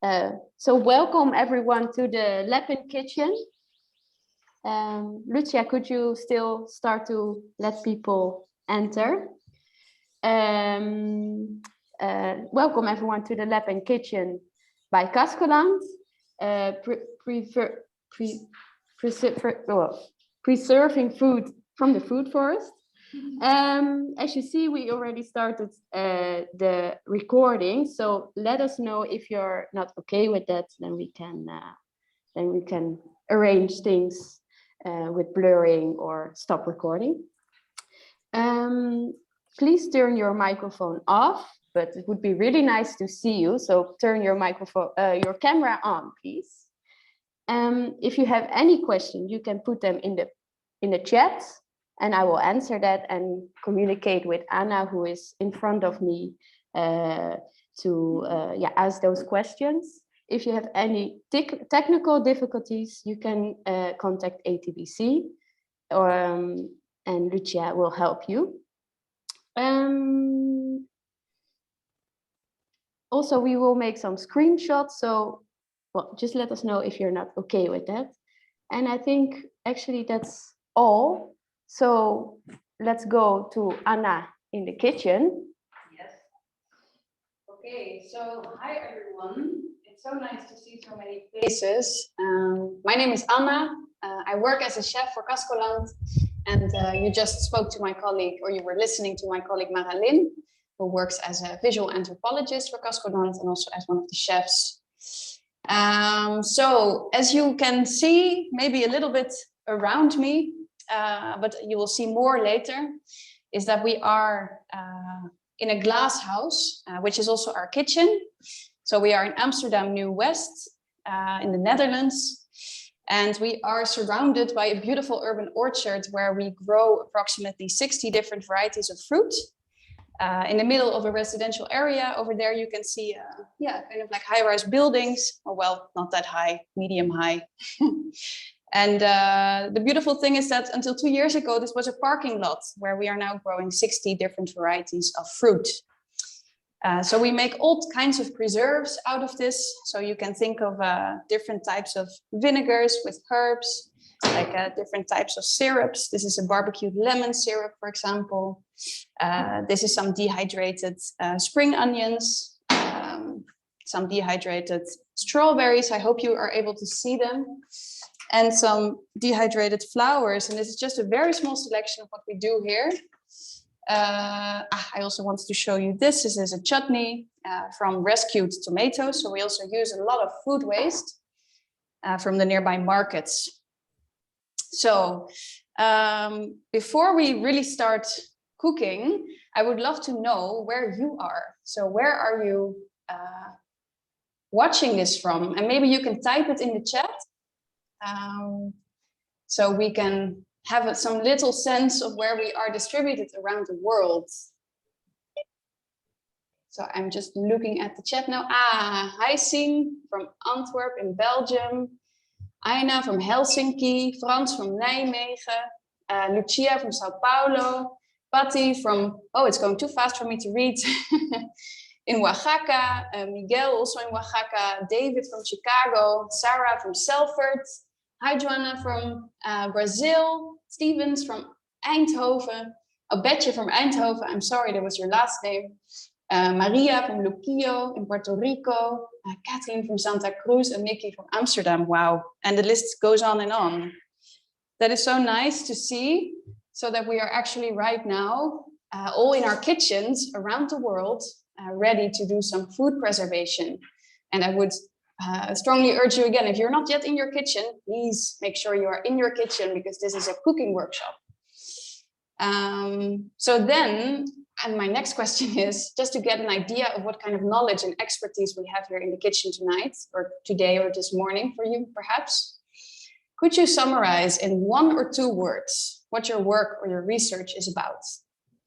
So welcome everyone to the LAB&KITCHEN. Lucia, could you still start to let people enter? Welcome everyone to the LAB&KITCHEN by Cascoland, preserving food from the food forest. As you see, we already started the recording, so let us know if you're not okay with that. Then we can arrange things with blurring or stop recording. Please turn your microphone off, but it would be really nice to see you. So turn your microphone, your camera on, please. If you have any questions, you can put them in the chat. And I will answer that and communicate with Anna, who is in front of me, to ask those questions. If you have any technical difficulties, you can contact ATBC, and Lucia will help you. Also, we will make some screenshots, so well, just let us know if you're not okay with that. And I think actually that's all. So let's go to Anna in the kitchen. Yes. Okay, so hi everyone. It's so nice to see so many faces. My name is Anna. I work as a chef for Cascoland. And you just spoke to my colleague, or you were listening to my colleague Maralyn, who works as a visual anthropologist for Cascoland and also as one of the chefs. So as you can see, maybe a little bit around me, but you will see more later, is that we are in a glass house, which is also our kitchen. So we are in Amsterdam New West, in the Netherlands, and we are surrounded by a beautiful urban orchard where we grow approximately 60 different varieties of fruit. In the middle of a residential area. Over there you can see, kind of like high-rise buildings, or well, not that high, medium high. And the beautiful thing is that until 2 years ago, this was a parking lot where we are now growing 60 different varieties of fruit. So we make all kinds of preserves out of this. So you can think of different types of vinegars with herbs, like different types of syrups. This is a barbecued lemon syrup, for example. This is some dehydrated spring onions, some dehydrated strawberries. I hope you are able to see them. And some dehydrated flowers. And this is just a very small selection of what we do here. I also wanted to show you this. This is a chutney from rescued tomatoes. So we also use a lot of food waste from the nearby markets. So before we really start cooking, I would love to know where you are. So where are you watching this from? And maybe you can type it in the chat. So we can have some little sense of where we are distributed around the world. So I'm just looking at the chat now. Hi Sien from Antwerp in Belgium. Aina from Helsinki. Frans from Nijmegen. Lucia from Sao Paulo. Patty from, oh, it's going too fast for me to read. In Oaxaca. Miguel also in Oaxaca. David from Chicago. Sarah from Salford. Hi, Joanna from Brazil, Stevens from Eindhoven, Betje from Eindhoven, I'm sorry, that was your last name. Maria from Luquillo in Puerto Rico, Kathleen from Santa Cruz, and Nikki from Amsterdam. Wow, and the list goes on and on. That is so nice to see, so that we are actually right now, all in our kitchens around the world, ready to do some food preservation. And I would strongly urge you again, if you're not yet in your kitchen, please make sure you are in your kitchen, because this is a cooking workshop. So then, and my next question is just to get an idea of what kind of knowledge and expertise we have here in the kitchen tonight, or today, or this morning for you, perhaps. Could you summarize in 1 or 2 words what your work or your research is about?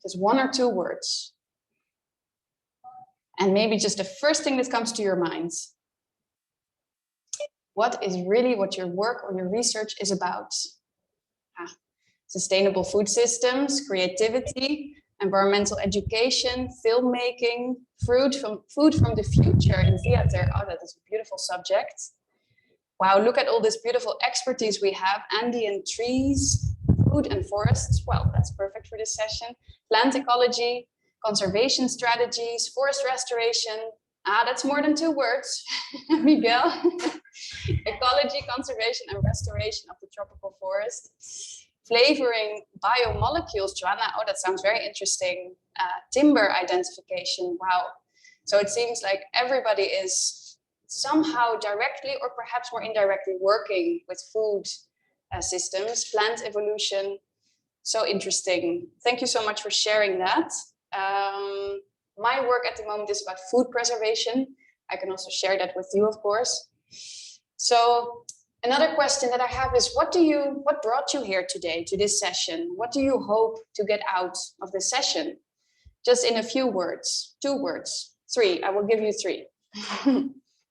Just 1 or 2 words. And maybe just the first thing that comes to your mind. What is really what your work or your research is about? Sustainable food systems, creativity, environmental education, filmmaking, food from the future in theater. Oh, that is a beautiful subject. Wow, look at all this beautiful expertise we have. Andean trees, food and forests. Well, that's perfect for this session. Plant ecology, conservation strategies, forest restoration. Ah, that's more than 2 words, Miguel. Ecology, conservation and restoration of the tropical forest. Flavoring biomolecules, Joanna. Oh, that sounds very interesting. Timber identification. Wow. So it seems like everybody is somehow directly or perhaps more indirectly working with food systems, plant evolution. So interesting. Thank you so much for sharing that. My work at the moment is about food preservation. I can also share that with you, of course. So another question that I have is, what brought you here today to this session? What do you hope to get out of this session? Just in a few words, 2 words, 3. I will give you 3,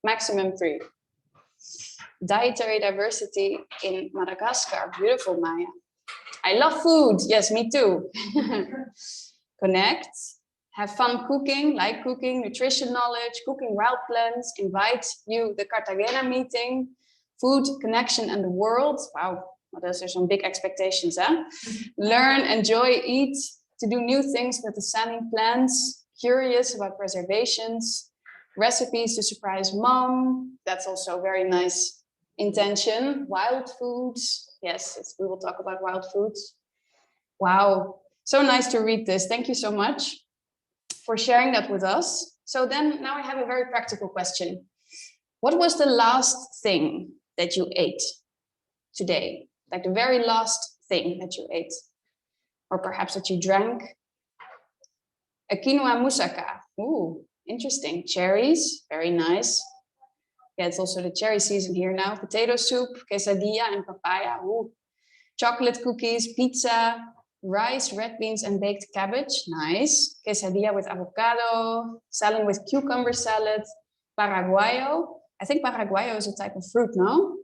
maximum 3. Dietary diversity in Madagascar. Beautiful, Maya. I love food. Yes, me too. Connect. Have fun cooking, like cooking, nutrition knowledge, cooking wild plants, invite you the Cartagena meeting, food, connection, and the world. Wow, well, those are some big expectations, huh? Learn, enjoy, eat, to do new things with the salmon plants, curious about preservations, recipes to surprise mom. That's also a very nice intention. Wild foods. Yes, we will talk about wild foods. Wow, so nice to read this. Thank you so much for sharing that with us. So then now I have a very practical question. What was the last thing that you ate today? Like the very last thing that you ate? Or perhaps that you drank? A quinoa moussaka. Ooh, interesting. Cherries, very nice. Yeah, it's also the cherry season here now. Potato soup, quesadilla and papaya. Ooh. Chocolate cookies, pizza, rice, red beans and baked cabbage. Nice. Quesadilla with avocado, salad with cucumber salad, paraguayo. I think paraguayo is a type of fruit, no?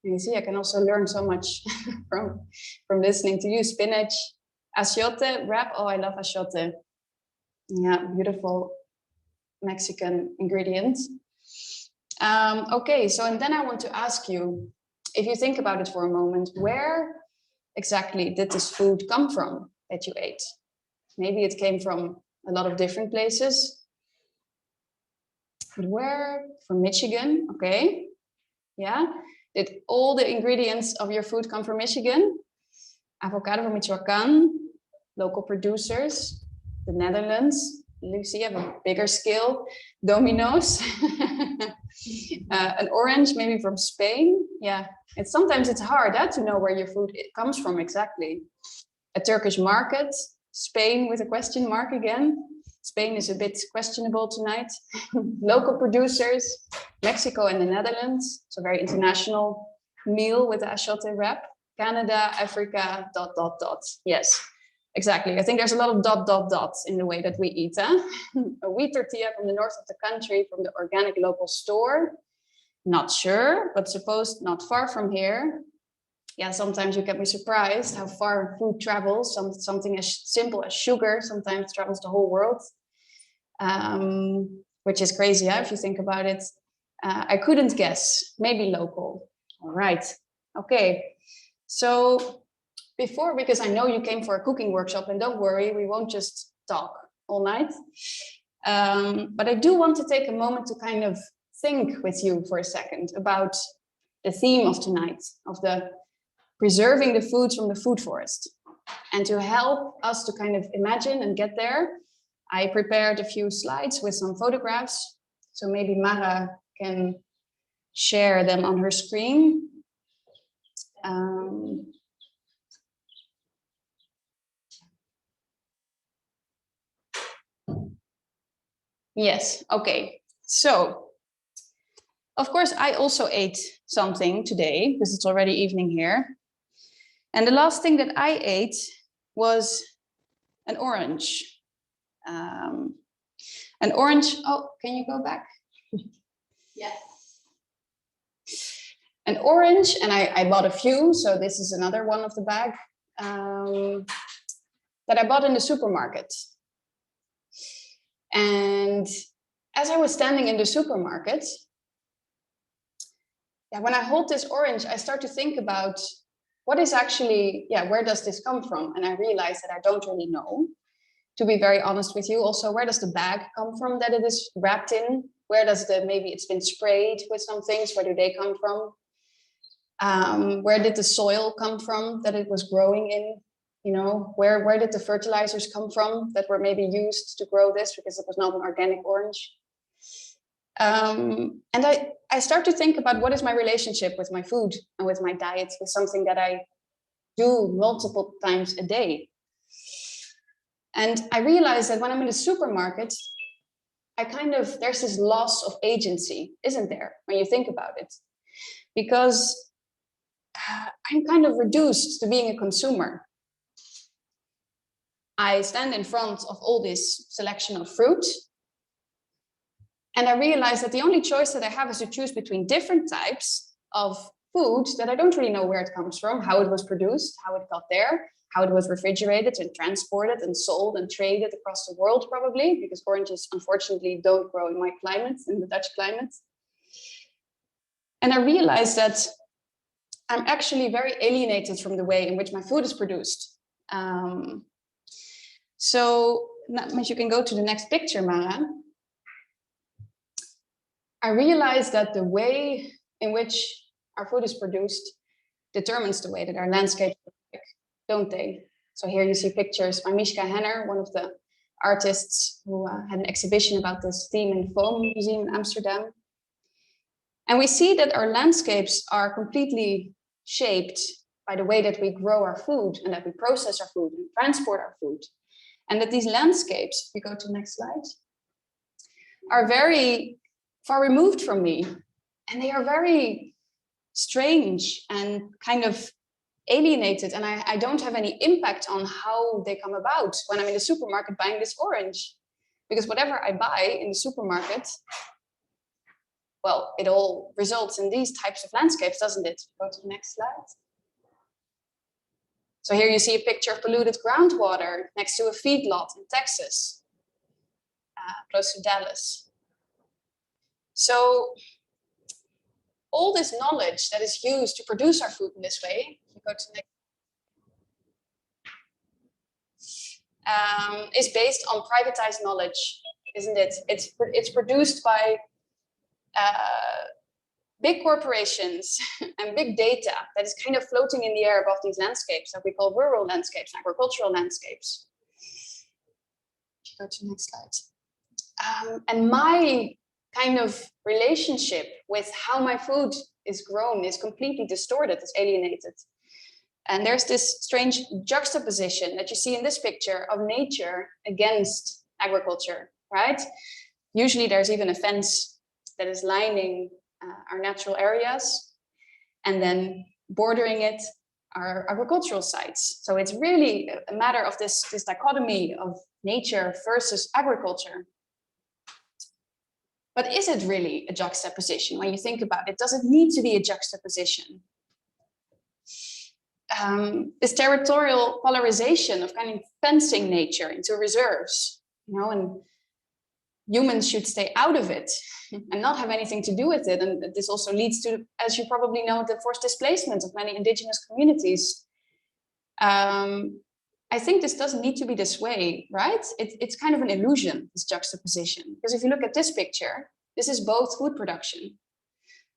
You see, I can also learn so much from listening to you. Spinach, achiote wrap. Oh, I love achiote. Yeah, beautiful Mexican ingredients. Okay, so and then I want to ask you, if you think about it for a moment, where exactly did this food come from that you ate? Maybe it came from a lot of different places. But where? From Michigan, okay. Yeah. Did all the ingredients of your food come from Michigan? Avocado from Michoacán, local producers, the Netherlands. Lucy, you have a bigger scale. Domino's. An orange, maybe from Spain. Yeah, sometimes it's hard to know where your food comes from exactly. A Turkish market, Spain with a question mark again. Spain is a bit questionable tonight. Local producers, Mexico and the Netherlands. So very international meal with the achiote wrap. Canada, Africa, ... Yes, exactly. I think there's a lot of ... in the way that we eat. A wheat tortilla from the north of the country, from the organic local store. Not sure, but supposed not far from here. Yeah, sometimes you get me surprised how far food travels. Something as simple as sugar sometimes travels the whole world, which is crazy if you think about it. I couldn't guess, maybe local. All right, okay. So before, because I know you came for a cooking workshop, and don't worry, we won't just talk all night. But I do want to take a moment to kind of think with you for a second about the theme of tonight, of the preserving the foods from the food forest. And to help us to kind of imagine and get there, I prepared a few slides with some photographs. So maybe Mara can share them on her screen. Yes, okay. So, of course, I also ate something today because it's already evening here. And the last thing that I ate was an orange. An orange, oh, can you go back? Yes. An orange, and I bought a few, so this is another one of the bag. that I bought in the supermarket. And as I was standing in the supermarket, when I hold this orange, I start to think about what is actually, where does this come from? And I realize that I don't really know, to be very honest with you. Also, where does the bag come from that it is wrapped in? Where does maybe it's been sprayed with some things, where do they come from? Where did the soil come from that it was growing in? You know, where did the fertilizers come from that were maybe used to grow this, because it was not an organic orange? And I start to think about what is my relationship with my food and with my diet, with something that I do multiple times a day. And I realize that when I'm in the supermarket, there's this loss of agency, isn't there, when you think about it? Because I'm kind of reduced to being a consumer. I stand in front of all this selection of fruit, and I realize that the only choice that I have is to choose between different types of food that I don't really know where it comes from, how it was produced, how it got there, how it was refrigerated and transported and sold and traded across the world, probably, because oranges unfortunately don't grow in my climate, in the Dutch climate. And I realized that I'm actually very alienated from the way in which my food is produced. So you can go to the next picture, Mara. I realized that the way in which our food is produced determines the way that our landscapes look like, don't they? So here you see pictures by Mishka Henner, one of the artists who had an exhibition about this theme in the Foam Museum in Amsterdam. And we see that our landscapes are completely shaped by the way that we grow our food and that we process our food and transport our food. And that these landscapes, if you go to the next slide, are very far removed from me. And they are very strange and kind of alienated. And I don't have any impact on how they come about when I'm in the supermarket buying this orange. Because whatever I buy in the supermarket, well, it all results in these types of landscapes, doesn't it? Go to the next slide. So here you see a picture of polluted groundwater next to a feedlot in Texas, close to Dallas. So all this knowledge that is used to produce our food in this way, if you go to the next, is based on privatized knowledge, isn't it? It's produced by big corporations and big data that is kind of floating in the air above these landscapes that we call rural landscapes, agricultural landscapes. Go to the next slide. And my kind of relationship with how my food is grown is completely distorted, it's alienated. And there's this strange juxtaposition that you see in this picture of nature against agriculture, right? Usually there's even a fence that is lining our natural areas, and then bordering it are agricultural sites. So it's really a matter of this dichotomy of nature versus agriculture. But is it really a juxtaposition when you think about it? Does it need to be a juxtaposition? This territorial polarization of kind of fencing nature into reserves, you know, and humans should stay out of it and not have anything to do with it. And this also leads to, as you probably know, the forced displacement of many indigenous communities. I think this doesn't need to be this way, right? It's kind of an illusion, this juxtaposition. Because if you look at this picture, this is both food production.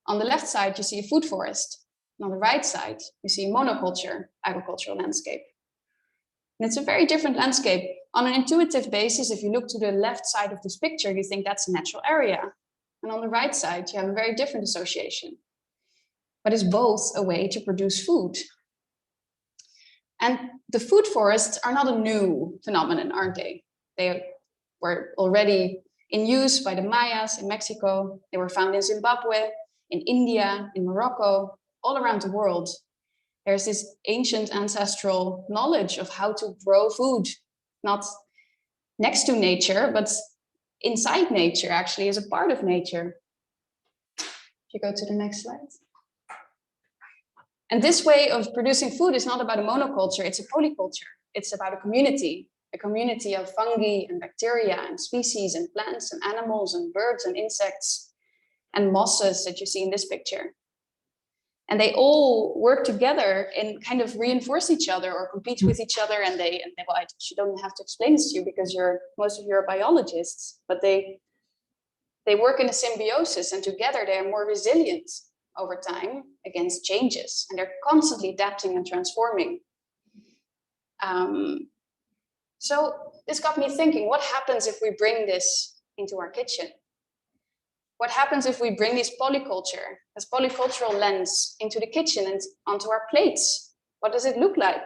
On the left side, you see a food forest. And on the right side, you see monoculture, agricultural landscape. And it's a very different landscape. On an intuitive basis, if you look to the left side of this picture, you think that's a natural area. And on the right side, you have a very different association. But it's both a way to produce food. And the food forests are not a new phenomenon, aren't they? They were already in use by the Mayas in Mexico. They were found in Zimbabwe, in India, in Morocco, all around the world. There's this ancient ancestral knowledge of how to grow food, not next to nature, but inside nature, actually, as a part of nature. If you go to the next slide. And this way of producing food is not about a monoculture, it's a polyculture. it's about a community of fungi and bacteria and species and plants and animals and birds and insects and mosses that you see in this picture. And they all work together and kind of reinforce each other or compete with each other. And well, I don't have to explain this to you because most of you are biologists, but they work in a symbiosis, and together they are more resilient over time against changes, and they're constantly adapting and transforming. So this got me thinking, what happens if we bring this into our kitchen? What happens if we bring this polycultural lens into the kitchen and onto our plates? What does it look like?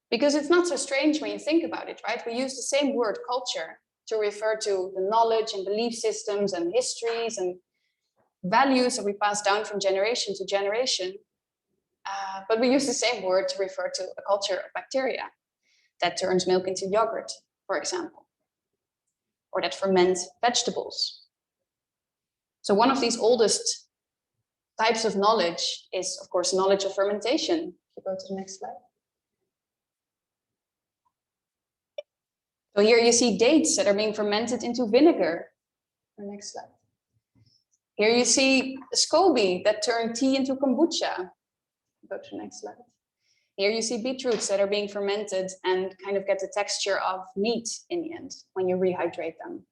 Because it's not so strange when you think about it, right? We use the same word, culture, to refer to the knowledge and belief systems and histories and values that we pass down from generation to generation. But we use the same word to refer to a culture of bacteria that turns milk into yogurt, for example, or that ferment vegetables. So one of these oldest types of knowledge is, of course, knowledge of fermentation. If you go to the next slide. So here you see dates that are being fermented into vinegar. The next slide. Here you see SCOBY that turn tea into kombucha. Go to the next slide. Here you see beetroots that are being fermented and kind of get the texture of meat in the end when you rehydrate them.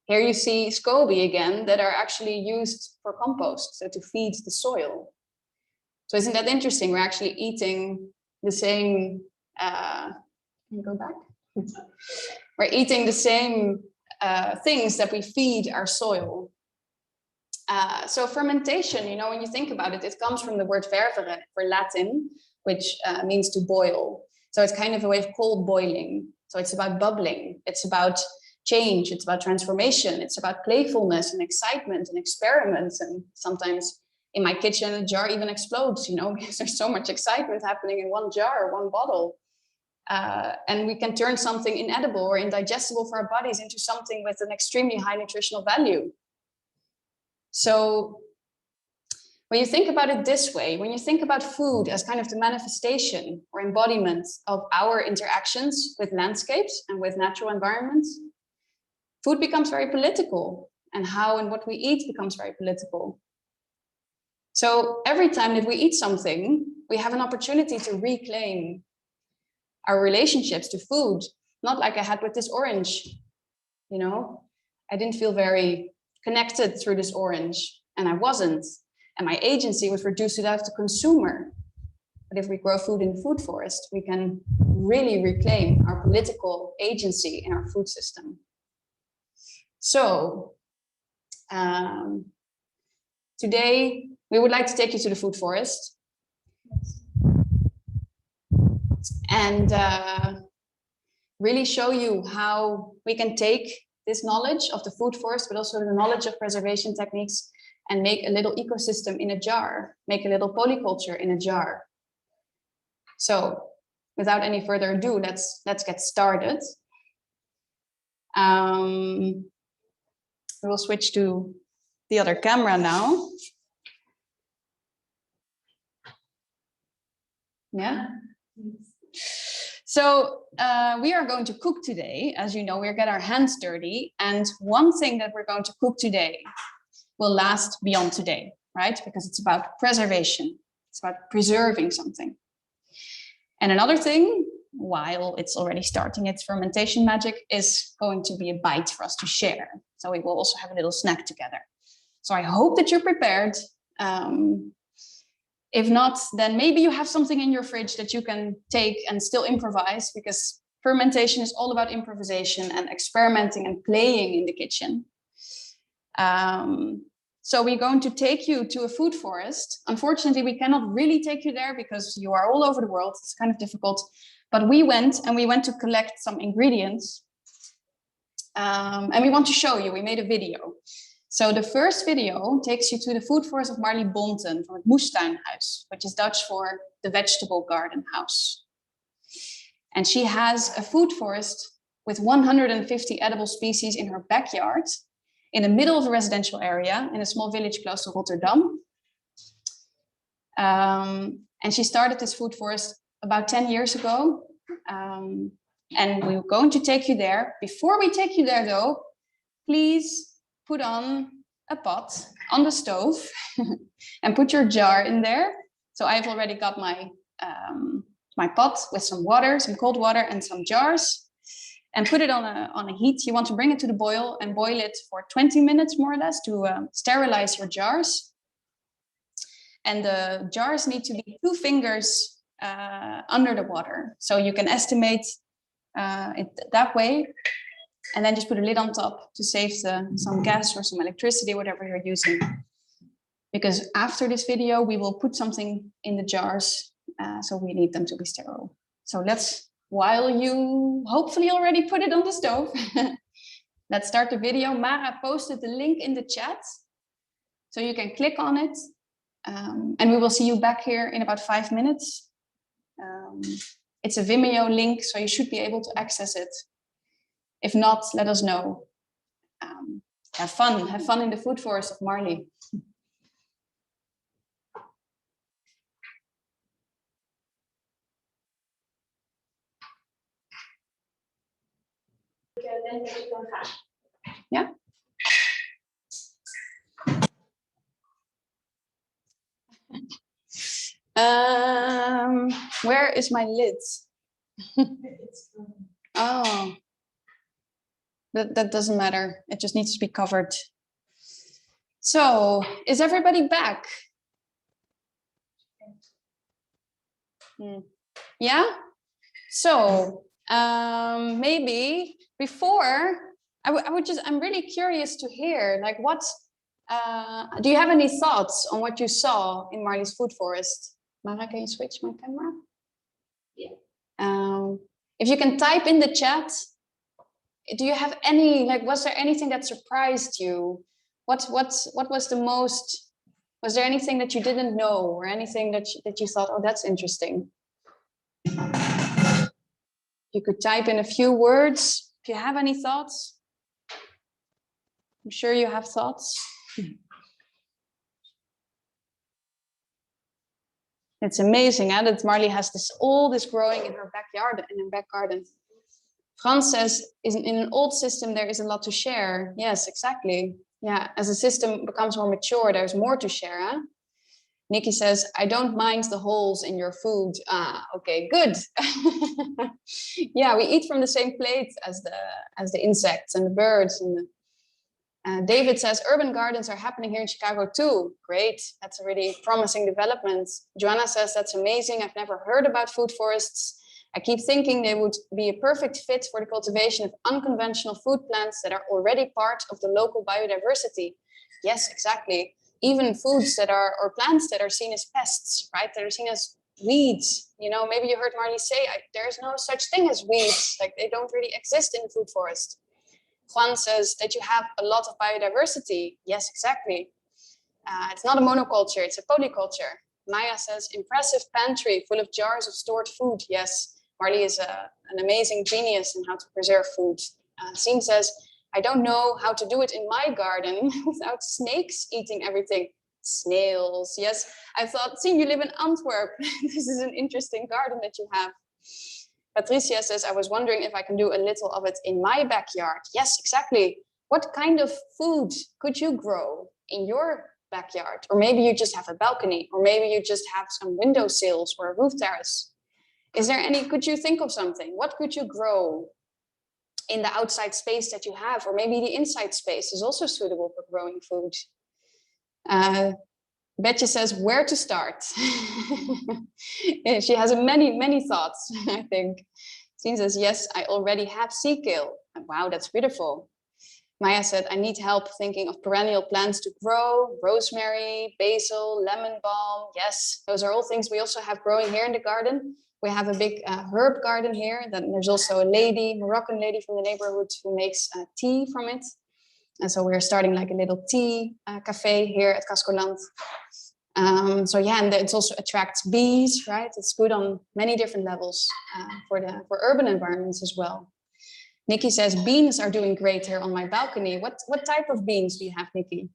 Here you see SCOBY again that are actually used for compost, so to feed the soil. So isn't that interesting? We're actually eating the same, can you go back? We're eating the same things that we feed our soil. So fermentation, you know, when you think about it, it comes from the word ververe for Latin, which means to boil. So it's kind of a way of cold boiling. So it's about bubbling. It's about change. It's about transformation. It's about playfulness and excitement and experiments. And sometimes in my kitchen, a jar even explodes, you know, because there's so much excitement happening in one jar or one bottle. And we can turn something inedible or indigestible for our bodies into something with an extremely high nutritional value. So when you think about it this way, when you think about food as kind of the manifestation or embodiment of our interactions with landscapes and with natural environments, food becomes very political, and how and what we eat becomes very political. So every time that we eat something, we have an opportunity to reclaim our relationships to food, not like I had with this orange. You know, I didn't feel very connected through this orange, and I wasn't. And my agency was reduced to that of the consumer. But if we grow food in the food forest, we can really reclaim our political agency in our food system. So today we would like to take you to the food forest and really show you how we can take this knowledge of the food forest, but also the knowledge of preservation techniques, and make a little ecosystem in a jar, make a little polyculture in a jar. So without any further ado, let's get started. We will switch to the other camera now. Yeah. So we are going to cook today. As you know, we're getting our hands dirty. And one thing that we're going to cook today will last beyond today, right? Because it's about preservation. It's about preserving something. And another thing, while it's already starting its fermentation magic, is going to be a bite for us to share. So we will also have a little snack together. So I hope that you're prepared. If not, then maybe you have something in your fridge that you can take and still improvise, because fermentation is all about improvisation and experimenting and playing in the kitchen. So we're going to take you to a food forest. Unfortunately, we cannot really take you there because you are all over the world. It's kind of difficult. But we went to collect some ingredients. And we want to show you, we made a video. So the first video takes you to the food forest of Marlie Bonten from het Moestuinhuis, which is Dutch for the vegetable garden house. And she has a food forest with 150 edible species in her backyard, in the middle of a residential area, in a small village close to Rotterdam. And she started this food forest about 10 years ago. And we're going to take you there. Before we take you there though, please put on a pot on the stove and put your jar in there. So I've already got my my pot with some water, some cold water and some jars, and put it on a heat. You want to bring it to the boil and boil it for 20 minutes more or less to sterilize your jars. And the jars need to be 2 fingers under the water. So you can estimate it that way. And then just put a lid on top to save some gas or some electricity, whatever you're using. Because after this video, we will put something in the jars. So we need them to be sterile. So let's, while you hopefully already put it on the stove, let's start the video. Mara posted the link in the chat. So you can click on it. And we will see you back here in about 5 minutes. It's a Vimeo link, so you should be able to access it. If not, let us know. Have fun in the food forest of Marley. Yeah. Where is my lid? Oh, that doesn't matter. It just needs to be covered. So, is everybody back? Yeah. So maybe before I'm really curious to hear, like, what do you have any thoughts on what you saw in Marley's food forest? Mara, can you switch my camera? Yeah. If you can type in the chat, do you have any, like, was there anything that surprised you? What was the most, was there anything that you didn't know or anything that you thought, oh, that's interesting? You could type in a few words if you have any thoughts. I'm sure you have thoughts. It's amazing, huh, that Marley has all this growing in her backyard, in her back garden. Frans says, in an old system, there is a lot to share. Yes, exactly. Yeah, as a system becomes more mature, there's more to share. Huh? Nikki says, I don't mind the holes in your food. Ah, okay, good. Yeah, we eat from the same plate as the insects and the birds. And David says, urban gardens are happening here in Chicago too. Great, that's a really promising development. Joanna says, that's amazing. I've never heard about food forests. I keep thinking they would be a perfect fit for the cultivation of unconventional food plants that are already part of the local biodiversity. Yes, exactly. Even foods that are, or plants that are seen as pests, right? That are seen as weeds. You know, maybe you heard Marley say, there's no such thing as weeds. Like, they don't really exist in the food forest. Juan says that you have a lot of biodiversity. Yes, exactly. It's not a monoculture, it's a polyculture. Maya says, impressive pantry full of jars of stored food. Yes, Marley is an amazing genius in how to preserve food. Siem says, I don't know how to do it in my garden without snakes eating everything. Snails, yes. I thought, Siem, you live in Antwerp. This is an interesting garden that you have. Patricia says, I was wondering if I can do a little of it in my backyard. Yes, exactly. What kind of food could you grow in your backyard? Or maybe you just have a balcony, or maybe you just have some windowsills or a roof terrace. Is there any, could you think of something? What could you grow in the outside space that you have? Or maybe the inside space is also suitable for growing food. Betje says, where to start? She has many thoughts, I think. Sien says, yes, I already have sea kale. Wow, that's beautiful. Maya said, I need help thinking of perennial plants to grow. Rosemary, basil, lemon balm. Yes, those are all things we also have growing here in the garden. We have a big herb garden here. Then there's also a lady, Moroccan lady from the neighborhood who makes tea from it. And so we're starting like a little tea cafe here at Cascoland. So yeah, and it also attracts bees, right? It's good on many different levels for urban environments as well. Nikki says, beans are doing great here on my balcony. What type of beans do you have, Nikki?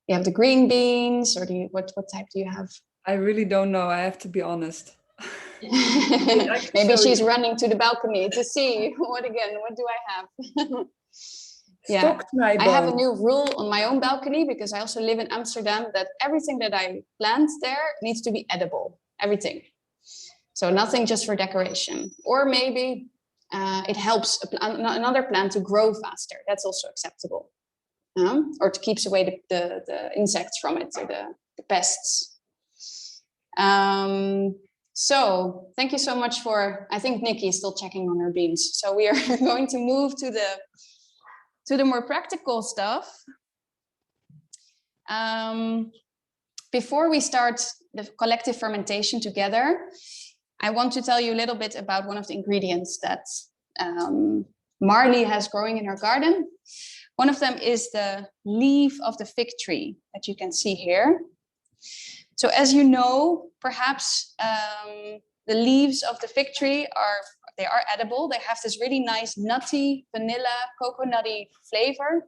You have the green beans, or what type do you have? I really don't know. I have to be honest. Maybe she's running to the balcony to see what do I have? Yeah, I have a new rule on my own balcony, because I also live in Amsterdam, that everything that I plant there needs to be edible, everything. So nothing just for decoration, or maybe it helps another plant to grow faster. That's also acceptable, or to keeps away the insects from it, or the pests. So thank you so much for, I think Nikki is still checking on her beans. So we are going to move to the more practical stuff. Before we start the collective fermentation together, I want to tell you a little bit about one of the ingredients that Marley has growing in her garden. One of them is the leaf of the fig tree that you can see here. So as you know, perhaps the leaves of the fig tree are edible. They have this really nice nutty, vanilla, coconutty flavor.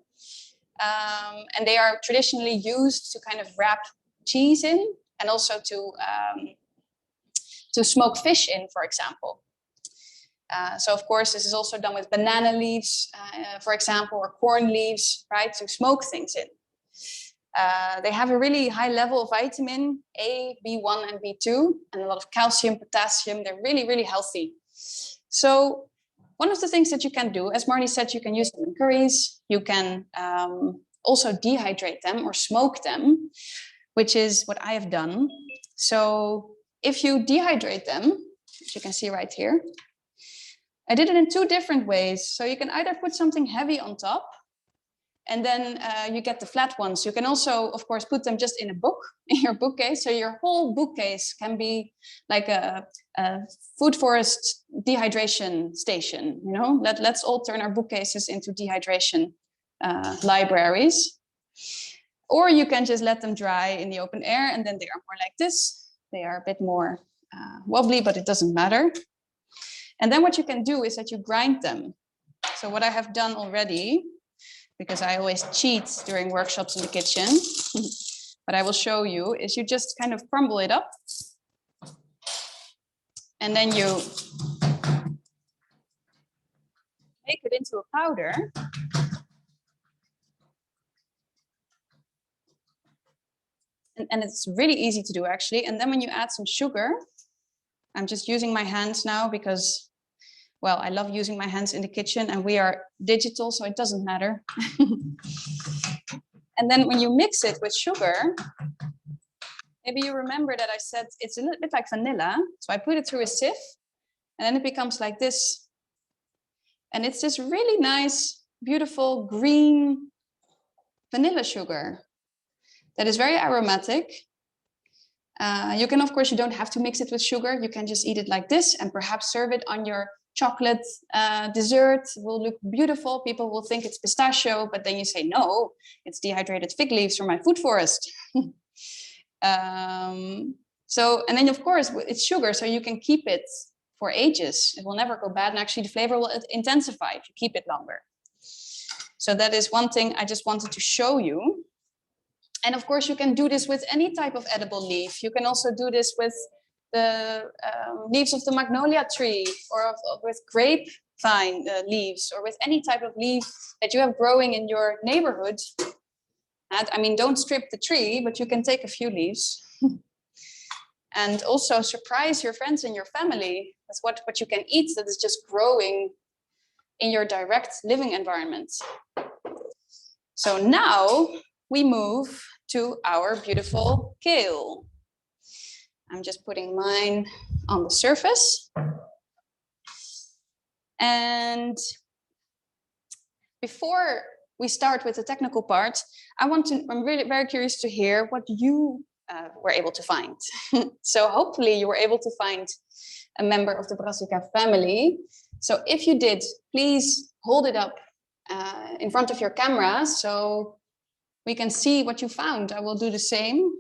And they are traditionally used to kind of wrap cheese in, and also to smoke fish in, for example. So of course, this is also done with banana leaves, for example, or corn leaves, right? To smoke things in. They have a really high level of vitamin A, B1 and B2, and a lot of calcium, potassium. They're really, really healthy. So one of the things that you can do, as Marnie said, you can use them in curries. You can also dehydrate them or smoke them, which is what I have done. So if you dehydrate them, as you can see right here, I did it in two different ways. So you can either put something heavy on top, and then you get the flat ones. You can also, of course, put them just in a book, in your bookcase. So your whole bookcase can be like a food forest dehydration station. You know, let's all turn our bookcases into dehydration libraries. Or you can just let them dry in the open air, and then they are more like this. They are a bit more wobbly, but it doesn't matter. And then what you can do is that you grind them. So what I have done already, because I always cheat during workshops in the kitchen, but I will show you, is you just kind of crumble it up. And then you make it into a powder. And it's really easy to do, actually. And then when you add some sugar, I'm just using my hands now because, well, I love using my hands in the kitchen, and we are digital, so it doesn't matter. And then when you mix it with sugar, maybe you remember that I said it's a little bit like vanilla. So I put it through a sieve, and then it becomes like this. And it's this really nice, beautiful green vanilla sugar that is very aromatic. You can, of course, you don't have to mix it with sugar. You can just eat it like this and perhaps serve it on your chocolate dessert. It will look beautiful. People will think it's pistachio, but then you say, no, it's dehydrated fig leaves from my food forest. So, and then of course, it's sugar, so you can keep it for ages. It will never go bad. And actually the flavor will intensify if you keep it longer. So that is one thing I just wanted to show you. And of course, you can do this with any type of edible leaf. You can also do this with the leaves of the magnolia tree, or with grapevine leaves, or with any type of leaf that you have growing in your neighborhood. And, I mean, don't strip the tree, but you can take a few leaves. And also surprise your friends and your family with what you can eat that is just growing in your direct living environment. So now we move to our beautiful kale. I'm just putting mine on the surface. And before we start with the technical part, I'm really very curious to hear what you were able to find. So hopefully you were able to find a member of the Brassica family. So if you did, please hold it up in front of your camera so we can see what you found. I will do the same.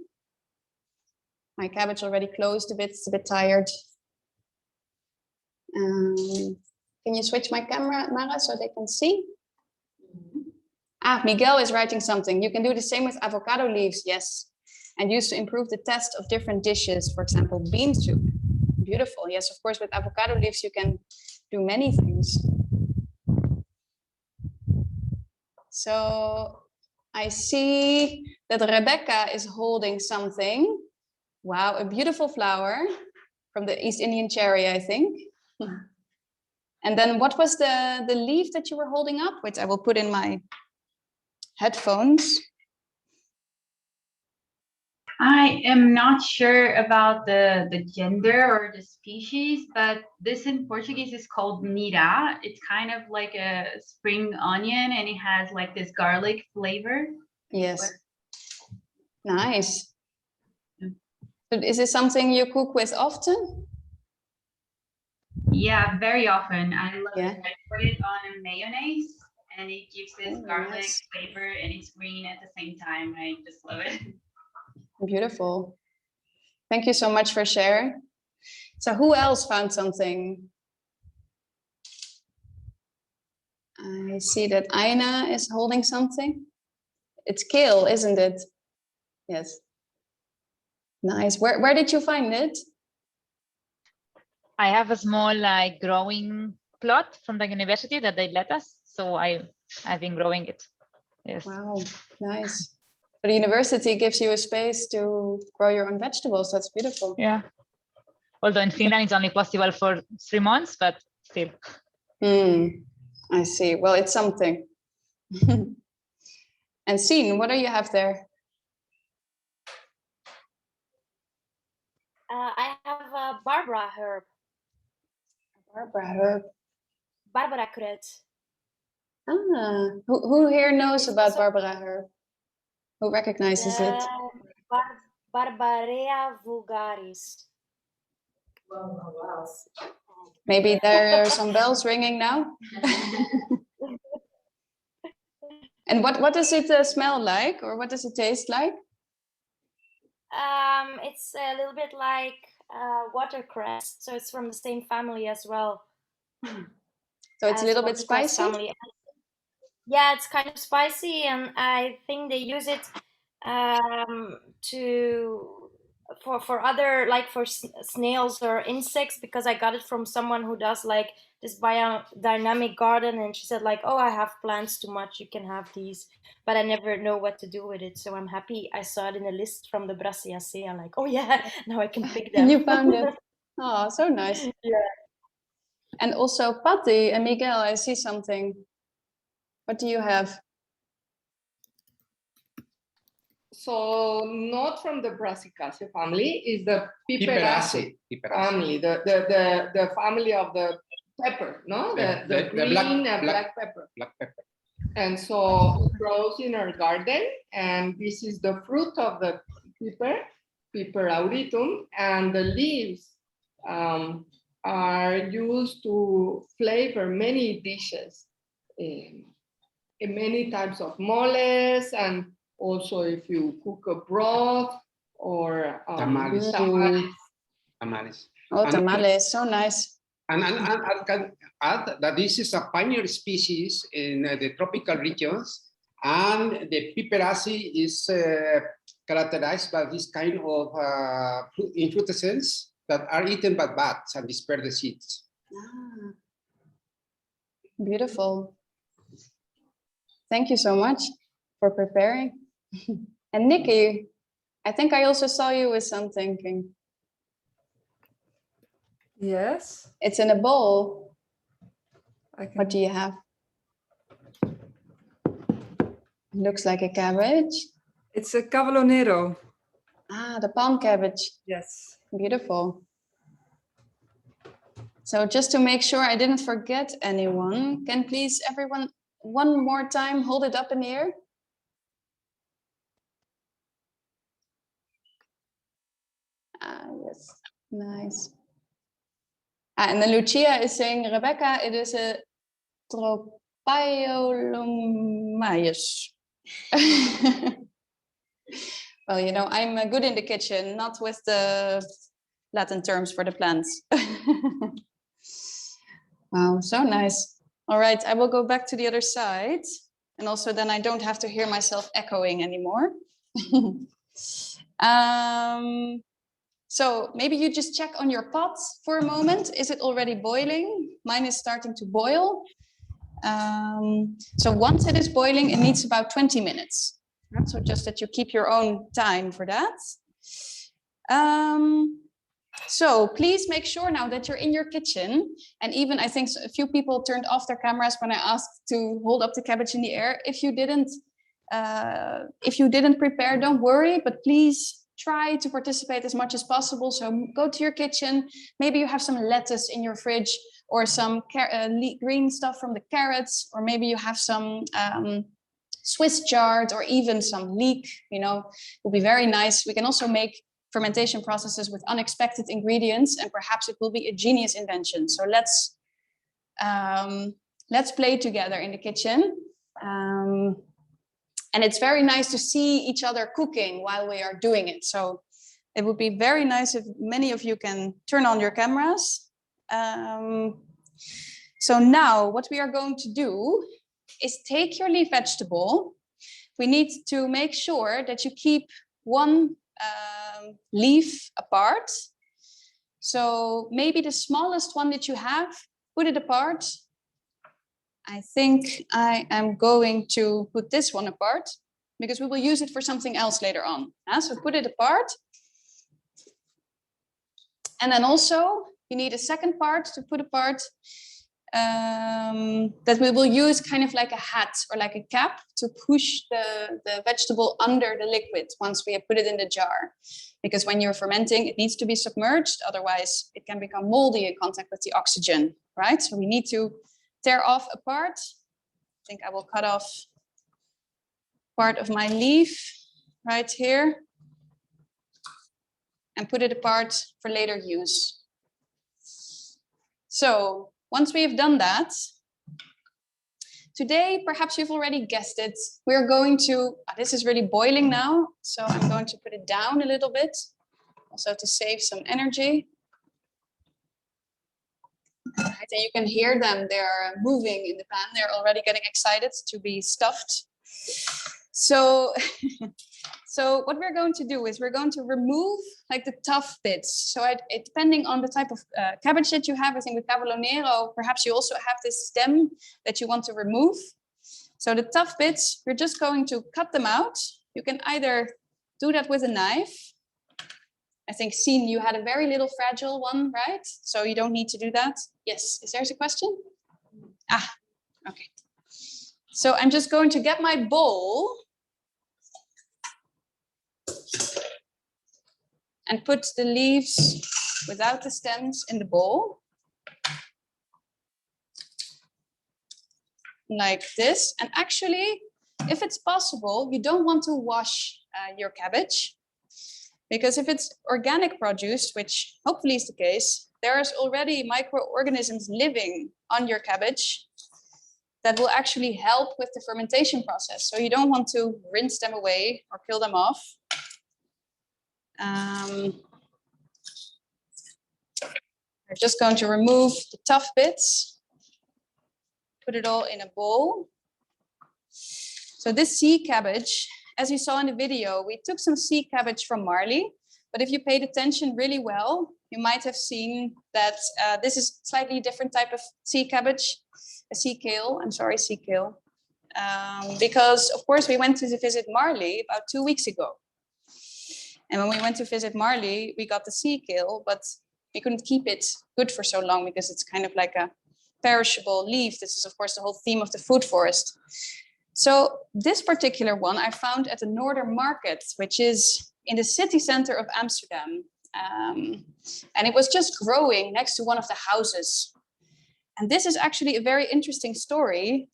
My cabbage already closed a bit, it's a bit tired. Can you switch my camera, Mara, so they can see? Ah, Miguel is writing something. You can do the same with avocado leaves, yes. And used to improve the taste of different dishes, for example, bean soup. Beautiful, yes, of course, with avocado leaves you can do many things. So I see that Rebecca is holding something. Wow, a beautiful flower from the East Indian cherry, I think. And then what was the leaf that you were holding up? Which I will put in my headphones. I am not sure about the gender or the species, but this in Portuguese is called nira. It's kind of like a spring onion and it has like this garlic flavor. Yes. Nice. So is this something you cook with often? Yeah, very often. I love Yeah. it. I put it on a mayonnaise and it gives this garlic nice. flavor and it's green at the same time. I just love it. Beautiful. Thank you so much for sharing. So who else found something? I see that Aina is holding something. It's kale, isn't it? Yes. Nice. Where did you find it? I have a small like growing plot from the university that they let us, so I've been growing it. Yes. Wow, nice. So the university gives you a space to grow your own vegetables. That's beautiful. Yeah. Although in Finland it's only possible for 3 months, but still. I see. Well, it's something. And Sien, what do you have there? I have a Barbara herb. Barbara herb. Barbara kruid. Ah, who here knows about Barbara herb? Who recognizes it? Barbarea vulgaris. Wow. Maybe there are some bells ringing now. And what does it smell like, or what does it taste like? It's a little bit like watercress, so it's from the same family as well. So it's a little bit spicy? Family. Yeah, it's kind of spicy, and I think they use it for other, like for snails or insects, because I got it from someone who does like this biodynamic garden, and she said like, oh, I have plants too much, you can have these, but I never know what to do with it. So I'm happy I saw it in a list from the Brassiacea. I'm like, oh yeah, now I can pick them. You found it. Oh, so nice. Yeah. And also Patty and Miguel, I see something. What do you have? So not from the Brassicaceae family, is the Piperaceae family, the family of the pepper, no? The green black pepper. Black pepper. And so it grows in our garden, and this is the fruit of the Piper auritum, and the leaves are used to flavor many dishes, in many types of moles, and also if you cook a broth or Tamales. Tamales. Oh, tamales, so nice. And I can add that this is a pioneer species in the tropical regions, and the Piperaceae is characterized by this kind of inflorescence that are eaten by bats and disperse the seeds. Ah, beautiful. Thank you so much for preparing. And Nikki, I think I also saw you with something. Yes. It's in a bowl. What do you? you have? Looks like a cabbage. It's a cavallonero. Ah, the palm cabbage. Yes. Beautiful. So just to make sure I didn't forget anyone, can please everyone one more time hold it up in the air? Ah, yes, nice. Ah, and then Lucia is saying, Rebecca, it is a Tropaiolomaius. Well, you know, I'm good in the kitchen, not with the Latin terms for the plants. Wow, so nice. All right, I will go back to the other side. And also then I don't have to hear myself echoing anymore. So maybe you just check on your pot for a moment. Is it already boiling? Mine is starting to boil. So once it is boiling, it needs about 20 minutes. So just that you keep your own time for that. So please make sure now that you're in your kitchen. And even I think a few people turned off their cameras when I asked to hold up the cabbage in the air. If you didn't prepare, don't worry, but please try to participate as much as possible. So go to your kitchen. Maybe you have some lettuce in your fridge or some green stuff from the carrots, or maybe you have some Swiss chard or even some leek, you know, will be very nice. We can also make fermentation processes with unexpected ingredients, and perhaps it will be a genius invention. So let's play together in the kitchen. And it's very nice to see each other cooking while we are doing it. So it would be very nice if many of you can turn on your cameras. So now what we are going to do is take your leaf vegetable. We need to make sure that you keep one leaf apart. So maybe the smallest one that you have, put it apart. I think I am going to put this one apart because we will use it for something else later on. So put it apart. And then also you need a second part to put apart that we will use kind of like a hat or like a cap to push the vegetable under the liquid once we have put it in the jar. Because when you're fermenting, it needs to be submerged. Otherwise, it can become moldy in contact with the oxygen, right? So we need to tear off a part. I think I will cut off part of my leaf right here and put it apart for later use. So once we have done that, today, perhaps you've already guessed it, we're going to, this is really boiling now, so I'm going to put it down a little bit, also to save some energy. Right, and you can hear them, they're moving in the pan, they're already getting excited to be stuffed. So, so what we're going to do is we're going to remove like the tough bits. So depending on the type of cabbage that you have, I think with Cavallonero, perhaps you also have this stem that you want to remove. So the tough bits, we're just going to cut them out. You can either do that with a knife. I think, Sien, you had a very little fragile one, right? So you don't need to do that. Yes, is there a question? Ah, okay. So I'm just going to get my bowl and put the leaves without the stems in the bowl. Like this. And actually, if it's possible, you don't want to wash your cabbage. Because if it's organic produce, which hopefully is the case, there's already microorganisms living on your cabbage that will actually help with the fermentation process. So you don't want to rinse them away or kill them off. I'm just going to remove the tough bits, put it all in a bowl. So this sea cabbage, as you saw in the video, we took some sea cabbage from Marley, but if you paid attention really well, you might have seen that this is slightly different type of sea cabbage, a sea kale, I'm sorry, sea kale. Because of course we went to visit Marley about 2 weeks ago. And when we went to visit Marley, we got the sea kale, but we couldn't keep it good for so long because it's kind of like a perishable leaf. This is of course the whole theme of the food forest. So this particular one I found at the Northern Market, which is in the city center of Amsterdam. And it was just growing next to one of the houses. And this is actually a very interesting story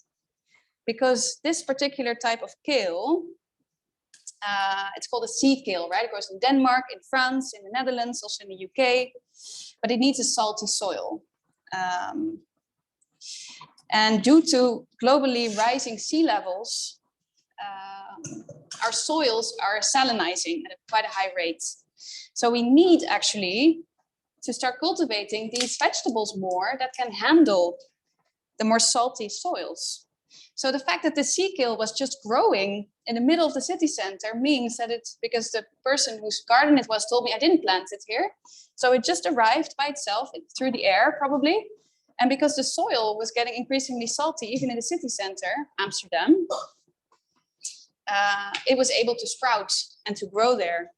because this particular type of kale, it's called a sea kale, right? It grows in Denmark, in France, in the Netherlands, also in the UK, but it needs a salty soil. And due to globally rising sea levels, our soils are salinizing at quite a high rate. So we need actually to start cultivating these vegetables more that can handle the more salty soils. So the fact that the sea kale was just growing in the middle of the city center means that it's because the person whose garden it was told me I didn't plant it here. So it just arrived by itself through the air probably. And because the soil was getting increasingly salty, even in the city center, Amsterdam, it was able to sprout and to grow there.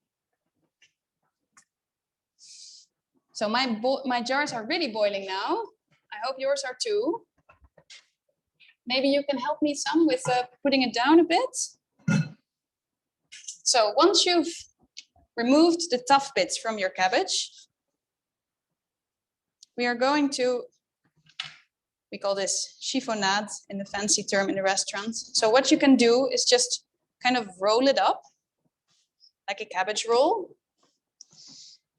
So my jars are really boiling now. I hope yours are too. Maybe you can help me some with putting it down a bit. So once you've removed the tough bits from your cabbage, we are going to, we call this chiffonade in the fancy term in the restaurants. So what you can do is just kind of roll it up like a cabbage roll.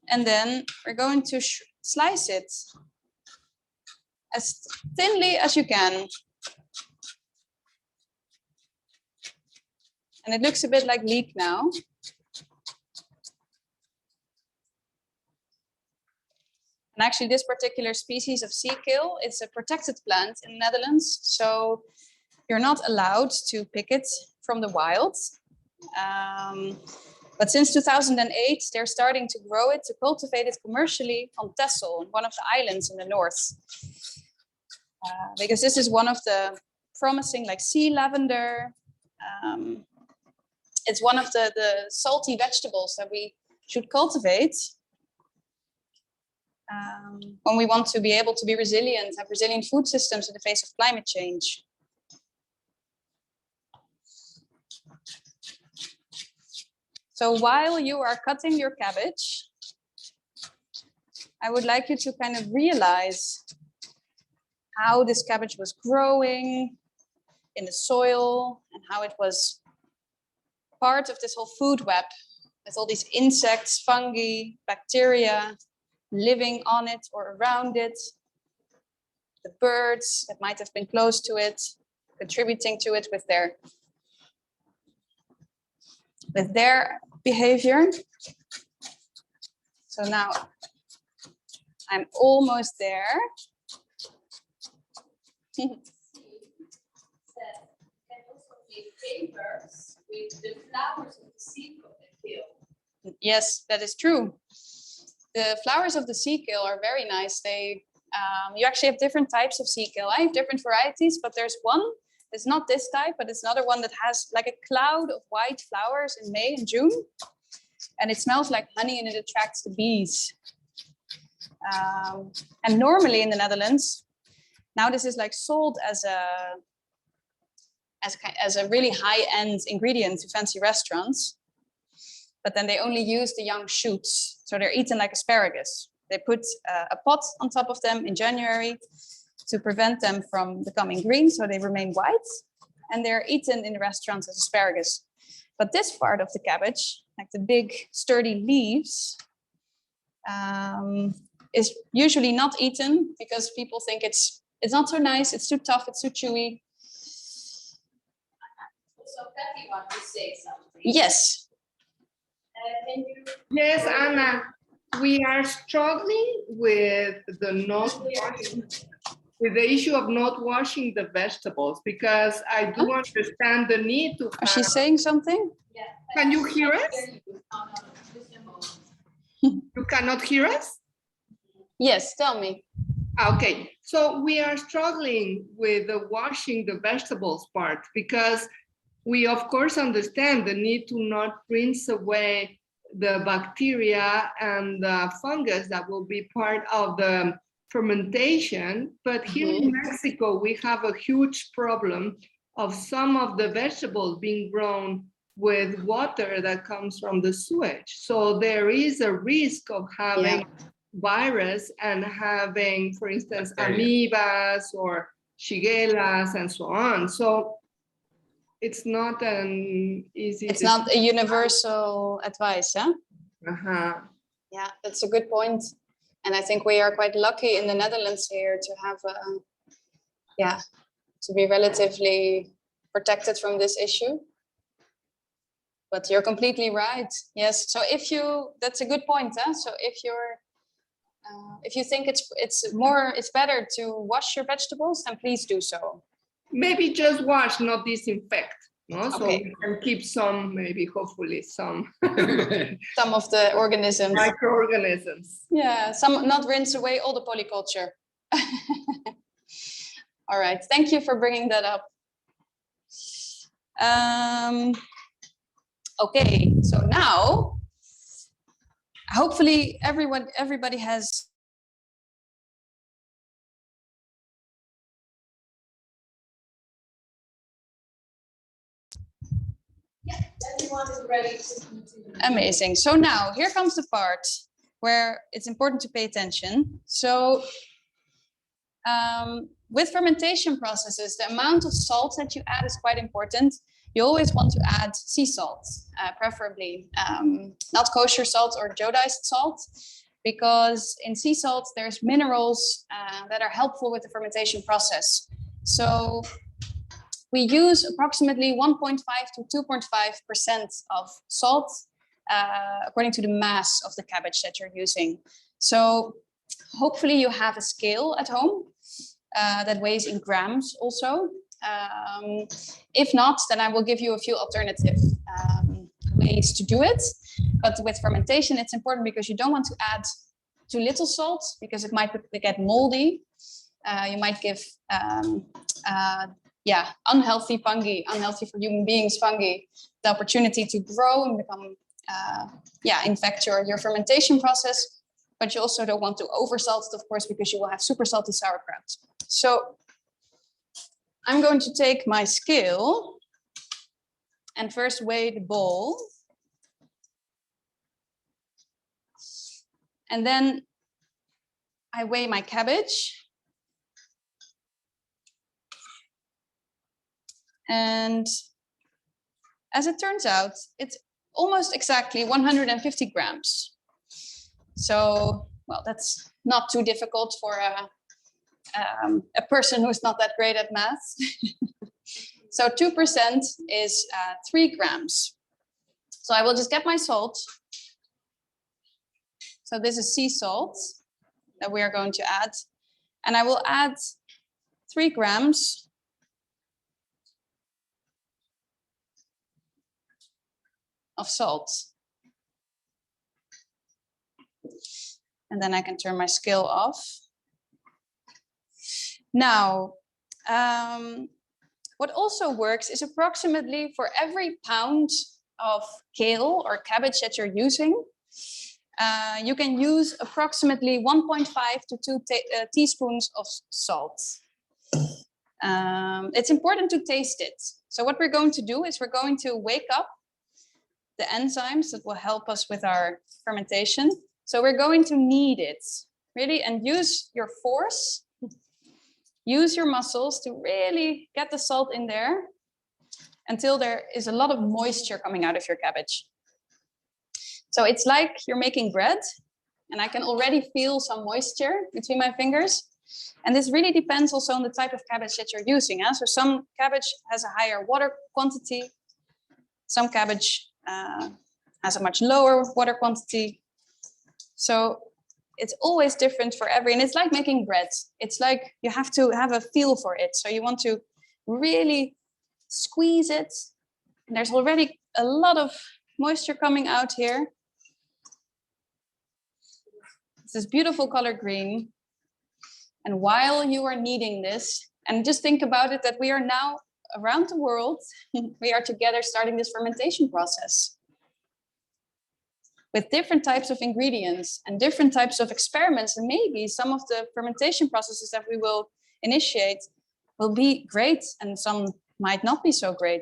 And then we're going to slice it as thinly as you can. And it looks a bit like leek now. And actually this particular species of sea kale, it's a protected plant in the Netherlands. So you're not allowed to pick it from the wild. But since 2008, they're starting to grow it, to cultivate it commercially on Texel, one of the islands in the north. Because this is one of the promising, like sea lavender. It's one of the salty vegetables that we should cultivate when we want to be able to be resilient, have resilient food systems in the face of climate change. So while you are cutting your cabbage, I would like you to kind of realize how this cabbage was growing in the soil and how it was part of this whole food web with all these insects, fungi, bacteria living on it or around it, the birds that might have been close to it, contributing to it with their behavior. So now I'm almost there. With the flowers of the sea kale. Yes, that is true. The flowers of the sea kale are very nice. They, you actually have different types of sea kale. I have different varieties, but there's one. It's not this type, but it's another one that has like a cloud of white flowers in May and June, and it smells like honey and it attracts the bees. And normally in the Netherlands, now this is like sold as a really high-end ingredient to fancy restaurants, but then they only use the young shoots. So they're eaten like asparagus. They put a pot on top of them in January to prevent them from becoming green, so they remain white, and they're eaten in the restaurants as asparagus. But this part of the cabbage, like the big sturdy leaves, is usually not eaten because people think it's not so nice, it's too tough, it's too chewy. So Patty wants to say something. Yes. Yes, Anna, we are struggling with the issue of not washing the vegetables, because I do understand the need to. Is she saying something? Yeah. Can you hear us? You cannot hear us? Yes, tell me. Okay, so we are struggling with the washing the vegetables part, because we of course understand the need to not rinse away the bacteria and the fungus that will be part of the fermentation. But here in Mexico, we have a huge problem of some of the vegetables being grown with water that comes from the sewage. So there is a risk of having virus and having, for instance, amoebas or shigellas and so on. So it's not an easy. It's not a universal advice, huh? Yeah, that's a good point. And I think we are quite lucky in the Netherlands here to have, to be relatively protected from this issue. But you're completely right. Yes. So that's a good point, huh? So if you think it's better to wash your vegetables, then please do so. maybe just wash, not disinfect. No, so Okay. we can keep some, maybe hopefully some Some of the organisms. microorganisms. Yeah, some not rinse away all the polyculture. All right, thank you for bringing that up. Okay, so now, hopefully everybody has everyone is ready to continue. Amazing. So now here comes the part where it's important to pay attention. So with fermentation processes, the amount of salt that you add is quite important. You always want to add sea salt, preferably not kosher salt or iodized salt, because in sea salt there's minerals that are helpful with the fermentation process. So we use approximately 1.5 to 2.5% of salt according to the mass of the cabbage that you're using. So hopefully you have a scale at home that weighs in grams also. If not, then I will give you a few alternative ways to do it. But with fermentation, it's important because you don't want to add too little salt because it might get moldy. You might give unhealthy fungi, unhealthy for human beings fungi, the opportunity to grow and become, infect your fermentation process. But you also don't want to oversalt it, of course, because you will have super salty sauerkraut. So I'm going to take my scale and first weigh the bowl. And then I weigh my cabbage. And as it turns out, it's almost exactly 150 grams. So, well, that's not too difficult for a person who's not that great at math. So 2% is 3 grams. So I will just get my salt. So this is sea salt that we are going to add. And I will add 3 grams of salt. And then I can turn my scale off. Now, what also works is approximately for every pound of kale or cabbage that you're using, you can use approximately 1.5 to 2 teaspoons of salt. It's important to taste it. So what we're going to do is we're going to wake up the enzymes that will help us with our fermentation. So we're going to knead it, really, and use your force, use your muscles to really get the salt in there until there is a lot of moisture coming out of your cabbage. So it's like you're making bread, and I can already feel some moisture between my fingers. And this really depends also on the type of cabbage that you're using. So some cabbage has a higher water quantity. Some cabbage has a much lower water quantity. So it's always different for every, and it's like making bread. It's like you have to have a feel for it. So you want to really squeeze it. And there's already a lot of moisture coming out here. It's this beautiful color green. And while you are kneading this, and just think about it, that we are now around the world, we are together starting this fermentation process with different types of ingredients and different types of experiments. And maybe some of the fermentation processes that we will initiate will be great and some might not be so great.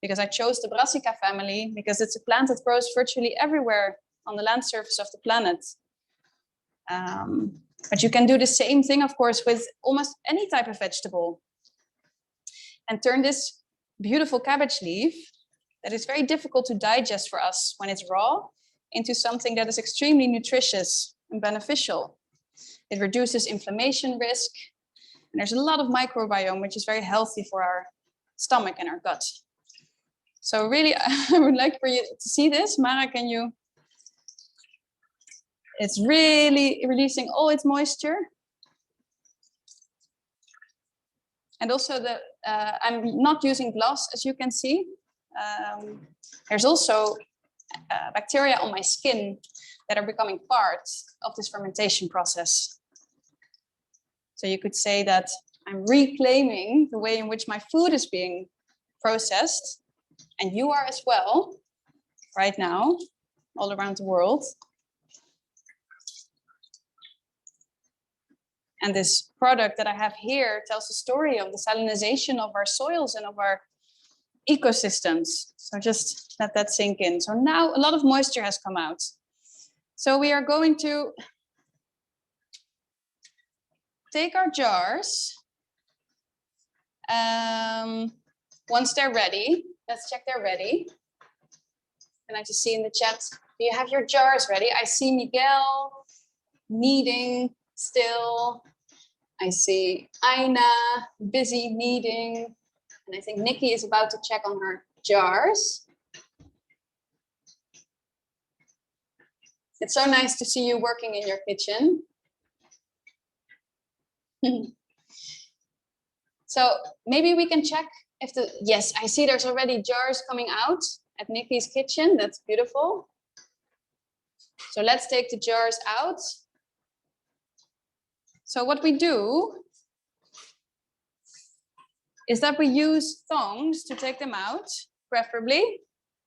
Because I chose the Brassica family because it's a plant that grows virtually everywhere on the land surface of the planet. But you can do the same thing, of course, with almost any type of vegetable. And turn this beautiful cabbage leaf that is very difficult to digest for us when it's raw into something that is extremely nutritious and beneficial. It reduces inflammation risk. And there's a lot of microbiome, which is very healthy for our stomach and our gut. So really, I would like for you to see this. Mara, can you? It's really releasing all its moisture. And also I'm not using gloves, as you can see. There's also bacteria on my skin that are becoming part of this fermentation process. So you could say that I'm reclaiming the way in which my food is being processed, and you are as well, right now, all around the world. And this product that I have here tells the story of the salinization of our soils and of our ecosystems. So just let that sink in. So now a lot of moisture has come out. So we are going to take our jars. Once they're ready, let's check they're ready. And I just see in the chat, do you have your jars ready? I see Miguel kneading still. I see Aina busy kneading. And I think Nikki is about to check on her jars. It's so nice to see you working in your kitchen. So maybe we can check if yes, I see there's already jars coming out at Nikki's kitchen. That's beautiful. So let's take the jars out. So what we do is that we use tongs to take them out, preferably,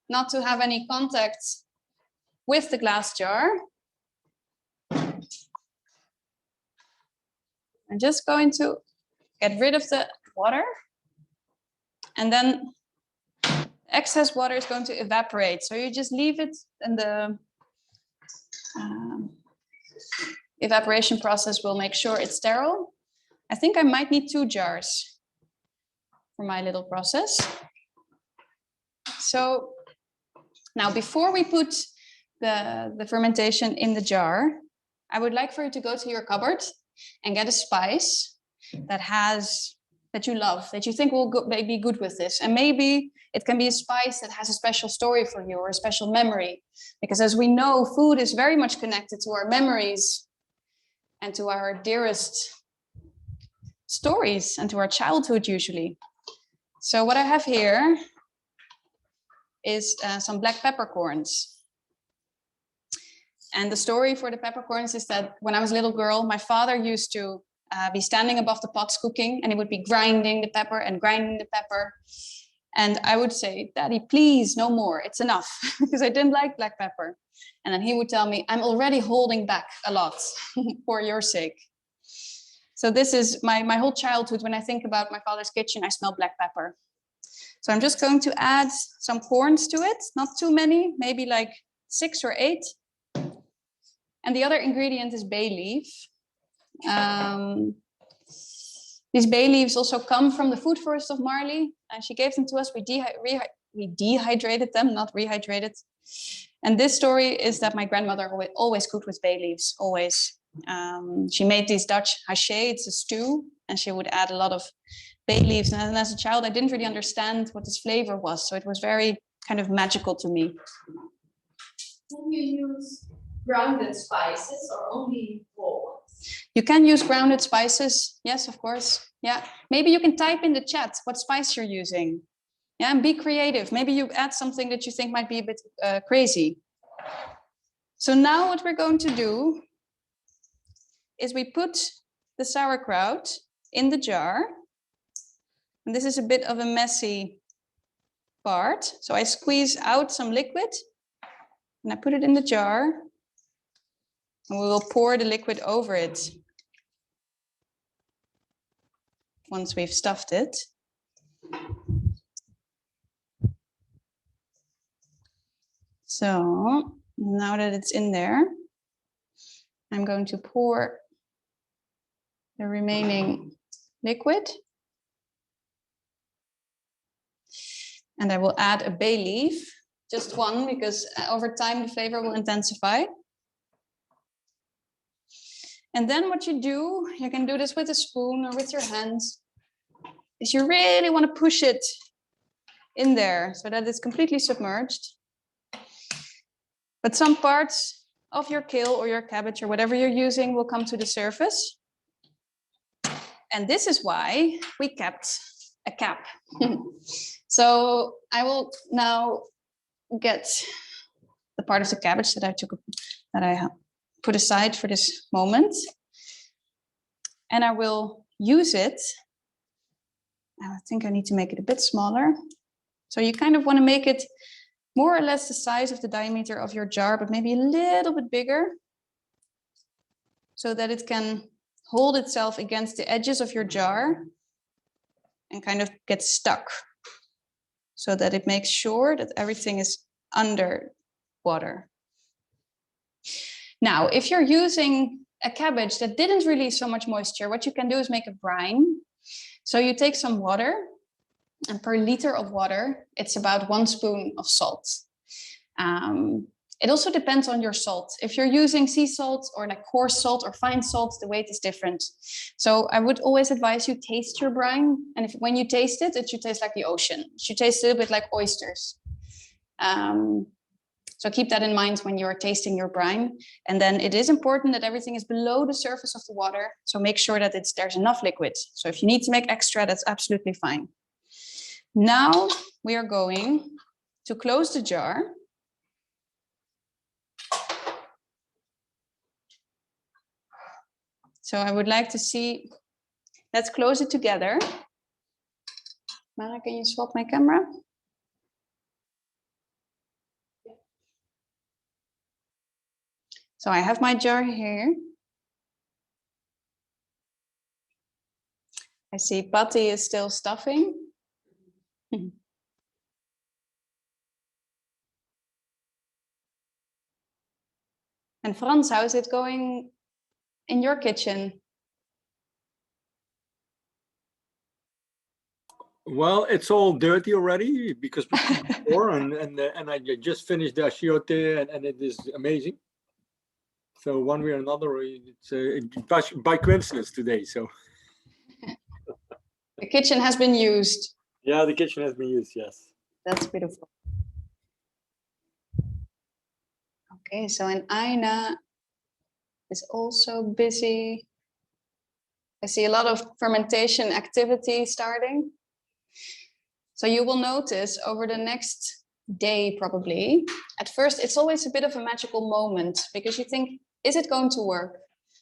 not to have any contact with the glass jar. I'm just going to get rid of the water, and then excess water is going to evaporate. So you just leave it, and the evaporation process will make sure it's sterile. I think I might need 2 jars for my little process. So now before we put the fermentation in the jar, I would like for you to go to your cupboard and get a spice that you love, that you think will be good with this. And maybe it can be a spice that has a special story for you or a special memory. Because as we know, food is very much connected to our memories and to our dearest stories and to our childhood usually. So what I have here is some black peppercorns. And the story for the peppercorns is that when I was a little girl, my father used to be standing above the pots cooking, and he would be grinding the pepper and grinding the pepper. And I would say, Daddy, please, no more, it's enough, because I didn't like black pepper. And then he would tell me, I'm already holding back a lot for your sake. So this is my whole childhood. When I think about my father's kitchen, I smell black pepper. So I'm just going to add some corns to it, not too many, maybe like 6 or 8. And the other ingredient is bay leaf. These bay leaves also come from the food forest of Marley, and she gave them to us. We dehydrated them, not rehydrated. And this story is that my grandmother always cooked with bay leaves, always. She made these Dutch haché, it's a stew, and she would add a lot of bay leaves. And as a child, I didn't really understand what this flavor was, so it was very kind of magical to me. Can you use grounded spices or only whole ones? You can use grounded spices, yes, of course. Yeah, maybe you can type in the chat what spice you're using. Yeah, and be creative. Maybe you add something that you think might be a bit crazy. So now what we're going to do is we put the sauerkraut in the jar. And this is a bit of a messy part. So I squeeze out some liquid and I put it in the jar. And we will pour the liquid over it once we've stuffed it. So now that it's in there, I'm going to pour the remaining liquid. And I will add a bay leaf, just one, because over time the flavor will intensify. And then what you do, you can do this with a spoon or with your hands, is you really want to push it in there so that it's completely submerged. But some parts of your kale or your cabbage or whatever you're using will come to the surface. And this is why we kept a cap. So I will now get the part of the cabbage that I put aside for this moment. And I will use it. I think I need to make it a bit smaller. So you kind of want to make it more or less the size of the diameter of your jar, but maybe a little bit bigger, so that it can hold itself against the edges of your jar and kind of get stuck, so that it makes sure that everything is under water. Now, if you're using a cabbage that didn't release so much moisture, what you can do is make a brine. So you take some water, and per liter of water, it's about 1 spoon of salt. It also depends on your salt. If you're using sea salt or like coarse salt or fine salt, the weight is different. So I would always advise you taste your brine. And when you taste it, it should taste like the ocean. It should taste a little bit like oysters. So keep that in mind when you're tasting your brine. And then it is important that everything is below the surface of the water. So make sure that there's enough liquid. So if you need to make extra, that's absolutely fine. Now we are going to close the jar. So I would like to see, let's close it together. Mara, can you swap my camera? So I have my jar here. I see Patty is still stuffing. And Frans, how is it going in your kitchen? Well, it's all dirty already because before and I just finished the achiote and it is amazing. So one way or another, it's by coincidence today. So the kitchen has been used. Yeah, the kitchen has been used. Yes. That's beautiful. Okay, so and Aina is also busy. I see a lot of fermentation activity starting. So you will notice over the next day, probably, at first, it's always a bit of a magical moment because you think, is it going to work?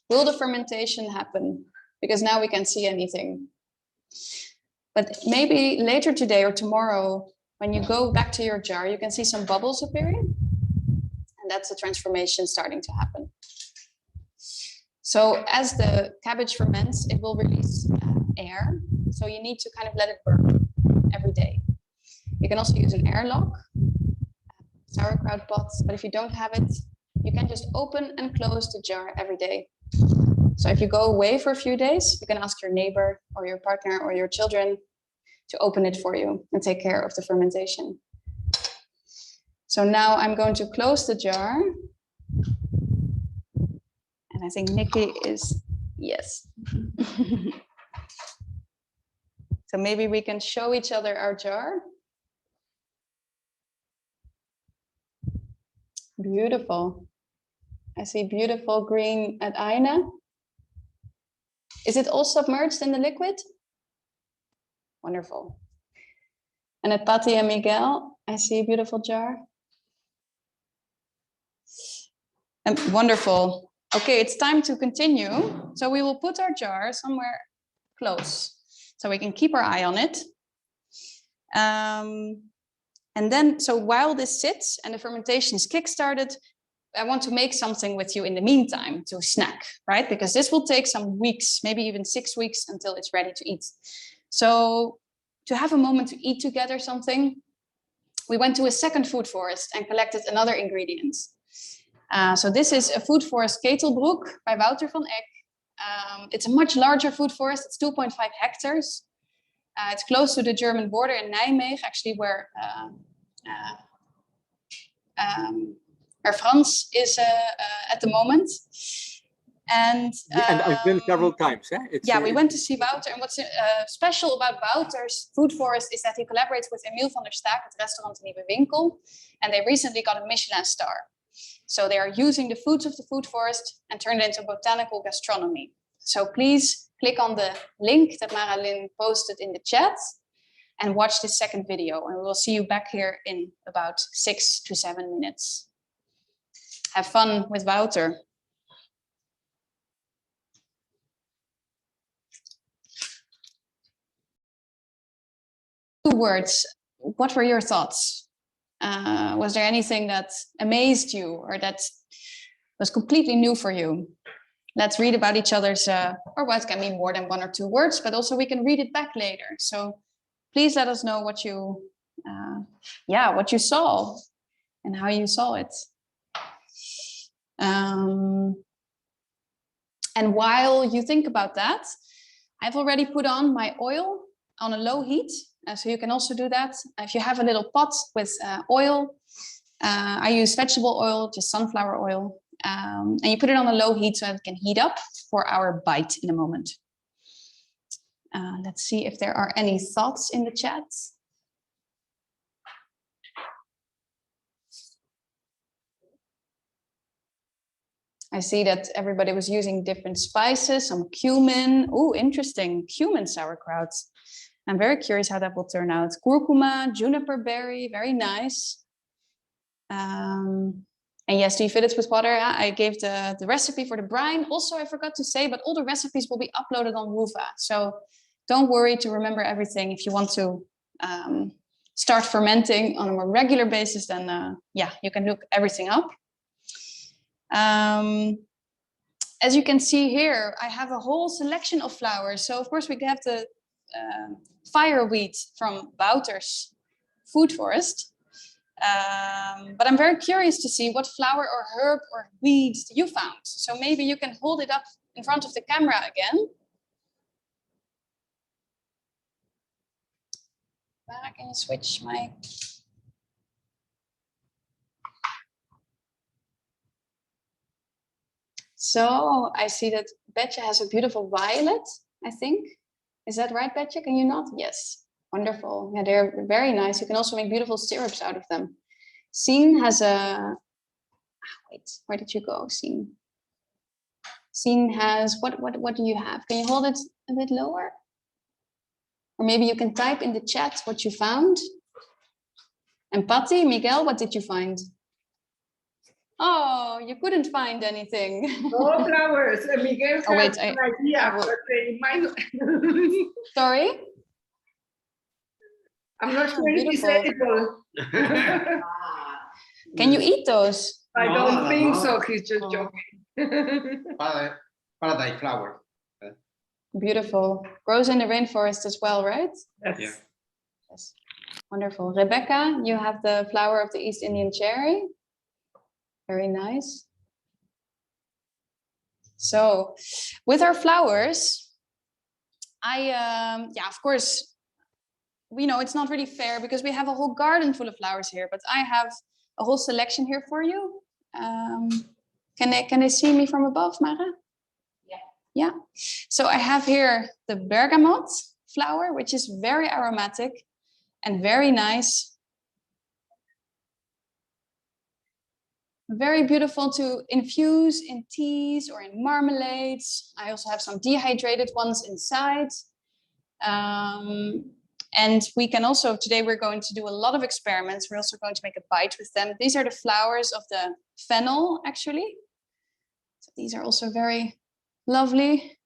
Will the fermentation happen? Because now we can't see anything. But maybe later today or tomorrow, when you go back to your jar, you can see some bubbles appearing. And that's the transformation starting to happen. So as the cabbage ferments, it will release air. So you need to kind of let it burn every day. You can also use an airlock, sauerkraut pots, but if you don't have it, you can just open and close the jar every day. So if you go away for a few days, you can ask your neighbor or your partner or your children to open it for you and take care of the fermentation. So now I'm going to close the jar. And I think Nikki is, yes. So maybe we can show each other our jar. Beautiful. I see beautiful green at Aina. Is it all submerged in the liquid? Wonderful. And at Patty and Miguel, I see a beautiful jar. And wonderful. Okay, it's time to continue. So we will put our jar somewhere close so we can keep our eye on it. And then, so while this sits and the fermentation is kickstarted, I want to make something with you in the meantime to snack, right? Because this will take some weeks, maybe even 6 weeks until it's ready to eat. So to have a moment to eat together something, we went to a second food forest and collected another ingredient. So this is a food forest Ketelbroek by Wouter van Eck. It's a much larger food forest. It's 2.5 hectares. It's close to the German border in Nijmegen, actually where Frans is at the moment. And I've been several times. Eh? We went to see Wouter. And what's special about Wouter's food forest is that he collaborates with Emiel van der Staak at Restaurant Nieuwe Winkel. And they recently got a Michelin star. So they are using the foods of the food forest and turned it into botanical gastronomy. So please click on the link that Maralyn posted in the chat and watch this second video. And we'll see you back here in about 6 to 7 minutes. Have fun with Wouter. 2 words. What were your thoughts? Was there anything that amazed you or that was completely new for you? Let's read about each other's, or what can be more than 1 or 2 words, but also we can read it back later. So please let us know what you, what you saw and how you saw it. And while you think about that, I've already put on my oil on a low heat. So you can also do that. If you have a little pot with oil, I use vegetable oil, just sunflower oil. And you put it on a low heat so it can heat up for our bite in a moment. Let's see if there are any thoughts in the chat. I see that everybody was using different spices, some cumin. Oh, interesting, cumin sauerkraut. I'm very curious how that will turn out. Curcuma, juniper berry, very nice. And yes, do you fill it with water? I gave the recipe for the brine. Also, I forgot to say, but all the recipes will be uploaded on Wova. So don't worry to remember everything. If you want to start fermenting on a more regular basis, then you can look everything up. As you can see here, I have a whole selection of flowers. So of course we have the fireweed from Wouter's food forest. But I'm very curious to see what flower or herb or weed you found. So maybe you can hold it up in front of the camera again. Can you switch my... So I see that Betje has a beautiful violet, I think. Is that right, Betje? Can you not? Yes. Wonderful. Yeah, they're very nice. You can also make beautiful syrups out of them. Sien has a... wait, where did you go, Sien? Sien has... What do you have? Can you hold it a bit lower? Or maybe you can type in the chat what you found. And Patty, Miguel, what did you find? Oh, you couldn't find anything. No flowers. Miguel Oh, wait, has an idea, but they might... Sorry? I'm not sure if it's edible. Can you eat those? I don't think so. He's just joking. Paradise flower. Beautiful. Grows in the rainforest as well, right? Yes. Yeah. Yes. Wonderful. Rebecca, you have the flower of the East Indian cherry. Very nice. So with our flowers, of course, we know it's not really fair because we have a whole garden full of flowers here, but I have a whole selection here for you. Can they see me from above, Mara? Yeah. So I have here the bergamot flower, which is very aromatic and very nice. Very beautiful to infuse in teas or in marmalades. I also have some dehydrated ones inside. And we can also, today we're going to do a lot of experiments. We're also going to make a bite with them. These are the flowers of the fennel, actually. So these are also very lovely.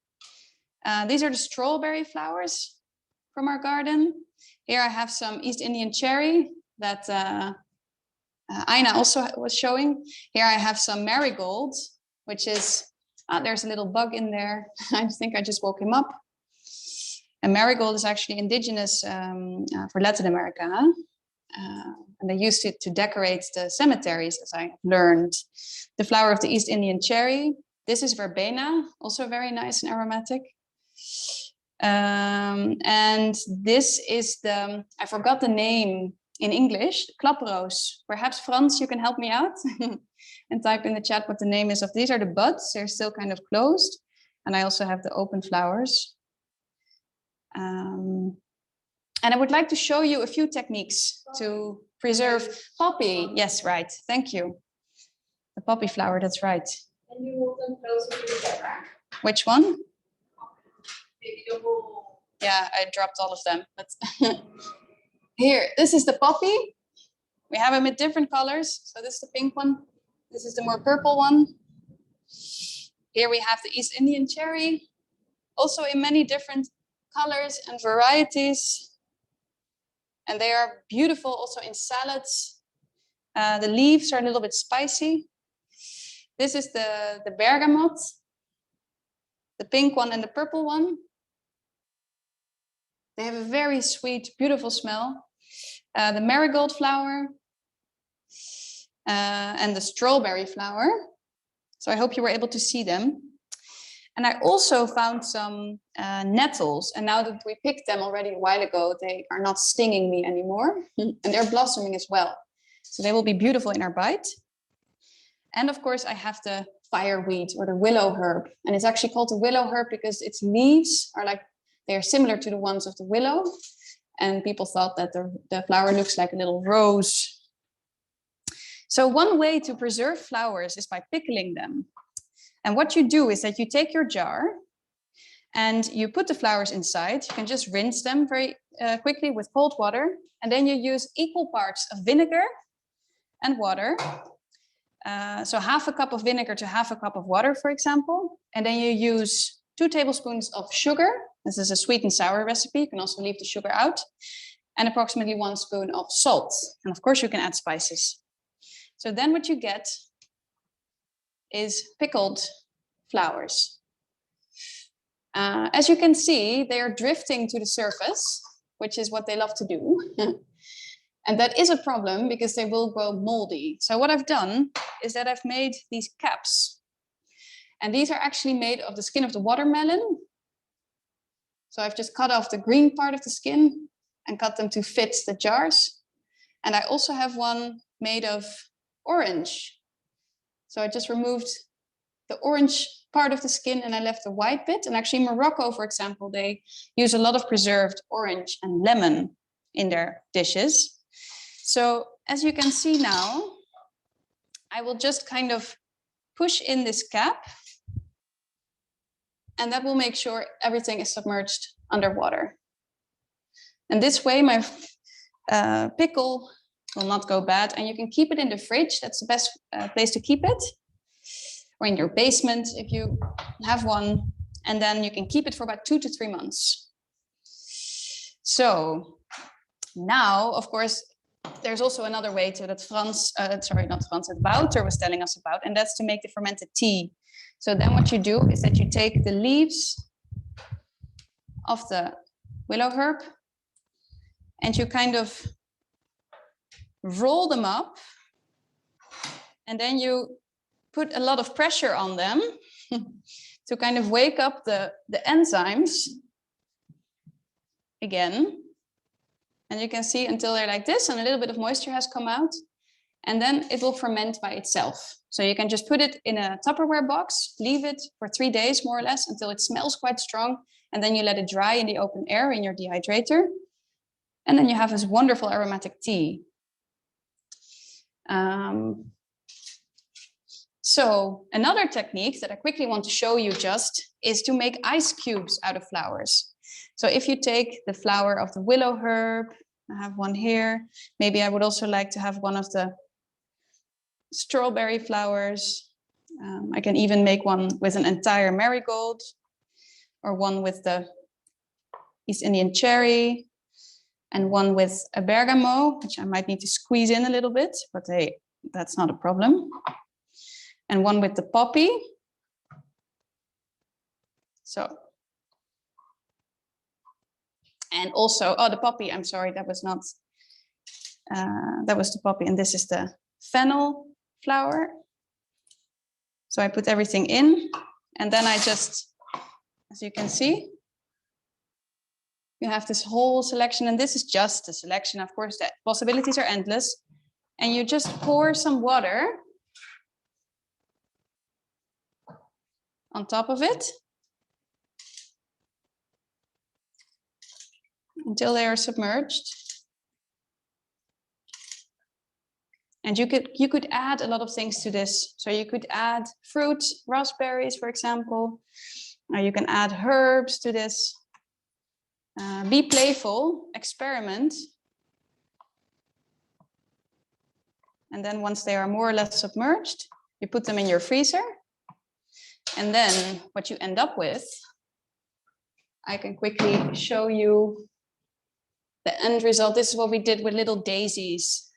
These are the strawberry flowers from our garden. Here I have some East Indian cherry that Aina also was showing. Here I have some marigold, which is, there's a little bug in there. I think I just woke him up. And marigold is actually indigenous for Latin America. And they used it to decorate the cemeteries, as I learned. The flower of the East Indian cherry. This is verbena, also very nice and aromatic. And this is the, I forgot the name in English, klaproos. Perhaps Frans, you can help me out and type in the chat what the name is of. These are the buds, they're still kind of closed. And I also have the open flowers. And I would like to show you a few techniques to preserve poppy. Yes, right, thank you. The poppy flower, that's right. Can you move them closer to the camera? Which one? Yeah, I dropped all of them. But here, this is the poppy. We have them in different colors. So this is the pink one. This is the more purple one. Here we have the East Indian cherry, also in many different colors and varieties. And they are beautiful also in salads. The leaves are a little bit spicy. This is the bergamot, the pink one and the purple one. They have a very sweet, beautiful smell. The marigold flower and the strawberry flower. So I hope you were able to see them. And I also found some nettles. And now that we picked them already a while ago, they are not stinging me anymore. And they're blossoming as well. So they will be beautiful in our bite. And of course, I have the fireweed or the willow herb. And it's actually called the willow herb because its leaves are like, they're similar to the ones of the willow. And people thought that the flower looks like a little rose. So one way to preserve flowers is by pickling them. And what you do is that you take your jar and you put the flowers inside. You can just rinse them very quickly with cold water. And then you use equal parts of vinegar and water. So half a cup of vinegar to half a cup of water, for example. And then you use 2 tablespoons of sugar. This is a sweet and sour recipe. You can also leave the sugar out. And approximately 1 spoon of salt. And of course you can add spices. So then what you get is pickled flowers. As you can see, they are drifting to the surface, which is what they love to do. And that is a problem because they will grow moldy. So what I've done is that I've made these caps. And these are actually made of the skin of the watermelon. So I've just cut off the green part of the skin and cut them to fit the jars. And I also have one made of orange. So I just removed the orange part of the skin and I left the white bit. And actually in Morocco, for example, they use a lot of preserved orange and lemon in their dishes. So as you can see now, I will just kind of push in this cap and that will make sure everything is submerged underwater. And this way my pickle will not go bad and you can keep it in the fridge. That's the best place to keep it. Or in your basement if you have one. And then you can keep it for about 2 to 3 months. So now, of course, there's also another way to that that Wouter was telling us about, and that's to make the fermented tea. So then what you do is that you take the leaves of the willow herb and you kind of roll them up and then you put a lot of pressure on them to kind of wake up the enzymes again. And you can see until they're like this and a little bit of moisture has come out and then it will ferment by itself. So you can just put it in a Tupperware box, leave it for 3 days more or less until it smells quite strong. And then you let it dry in the open air in your dehydrator. And then you have this wonderful aromatic tea. So another technique that I quickly want to show you just is to make ice cubes out of flowers. So if you take the flower of the willow herb, I have one here. Maybe I would also like to have one of the strawberry flowers. I can even make one with an entire marigold or one with the East Indian cherry and one with a bergamot, which I might need to squeeze in a little bit, but hey, that's not a problem. And one with the poppy. So. And also, oh, the poppy, I'm sorry, that was not, that was the poppy. And this is the fennel flower. So I put everything in and then I just, as you can see, you have this whole selection and this is just a selection. Of course, the possibilities are endless. And you just pour some water on top of it. Until they are submerged. And you could add a lot of things to this. So you could add fruit, raspberries, for example. You can add herbs to this. Be playful, experiment. And then once they are more or less submerged, you put them in your freezer. And then what you end up with, I can quickly show you the end result. This is what we did with little daisies.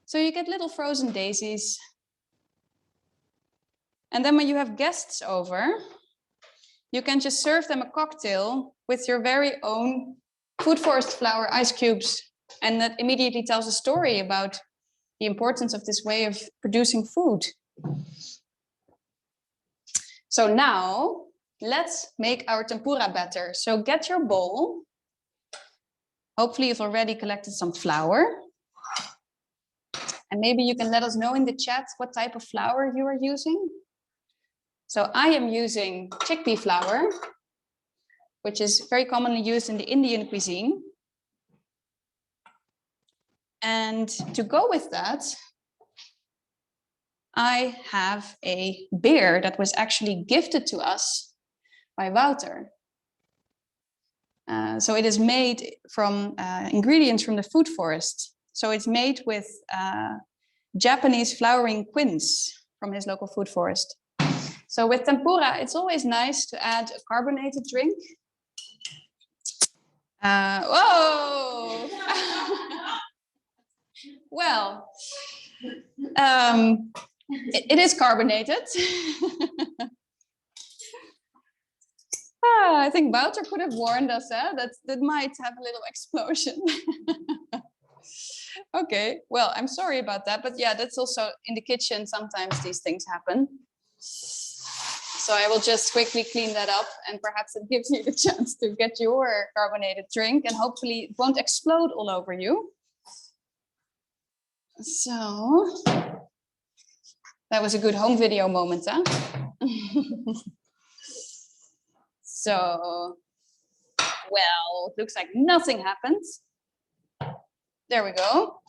So you get little frozen daisies. And then when you have guests over, you can just serve them a cocktail with your very own food forest flower ice cubes. And that immediately tells a story about the importance of this way of producing food. So now let's make our tempura batter. So get your bowl. Hopefully you've already collected some flour. And maybe you can let us know in the chat what type of flour you are using. So I am using chickpea flour, which is very commonly used in the Indian cuisine. And to go with that, I have a beer that was actually gifted to us by Wouter. So it is made from ingredients from the food forest. So it's made with Japanese flowering quince from his local food forest. So with tempura, it's always nice to add a carbonated drink. Whoa! Well, it is carbonated. I think Wouter could have warned us that might have a little explosion. Okay, well, I'm sorry about that, but yeah, that's also in the kitchen. Sometimes these things happen. So I will just quickly clean that up, and perhaps it gives you the chance to get your carbonated drink, and hopefully it won't explode all over you. So that was a good home video moment, huh? So, well, it looks like nothing happened. There we go.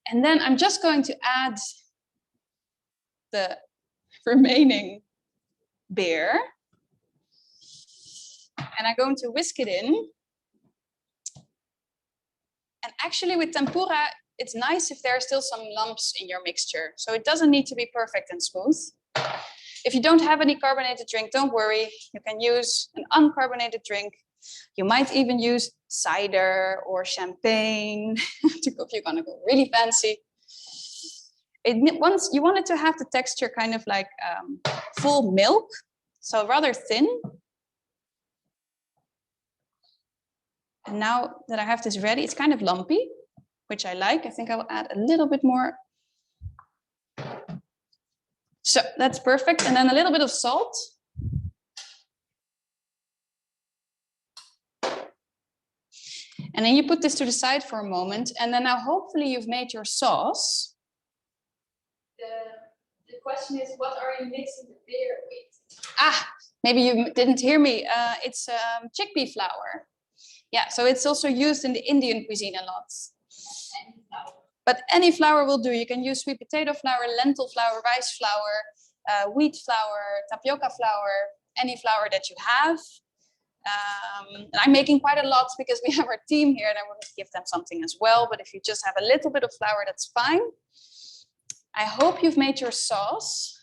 And then I'm just going to add the remaining beer. And I'm going to whisk it in. And actually with tempura, it's nice if there are still some lumps in your mixture. So it doesn't need to be perfect and smooth. If you don't have any carbonated drink, don't worry. You can use an uncarbonated drink. You might even use cider or champagne if you're gonna go really fancy. Once you want it to have the texture kind of like full milk, so rather thin. And now that I have this ready, it's kind of lumpy, which I like. I think I will add a little bit more. So that's perfect. And then a little bit of salt. And then you put this to the side for a moment. And then now hopefully you've made your sauce. The question is, what are you mixing the beer with? Ah, maybe you didn't hear me. It's chickpea flour. Yeah, so it's also used in the Indian cuisine a lot. But any flour will do. You can use sweet potato flour, lentil flour, rice flour, wheat flour, tapioca flour, any flour that you have. And I'm making quite a lot because we have our team here and I want to give them something as well. But if you just have a little bit of flour, that's fine. I hope you've made your sauce.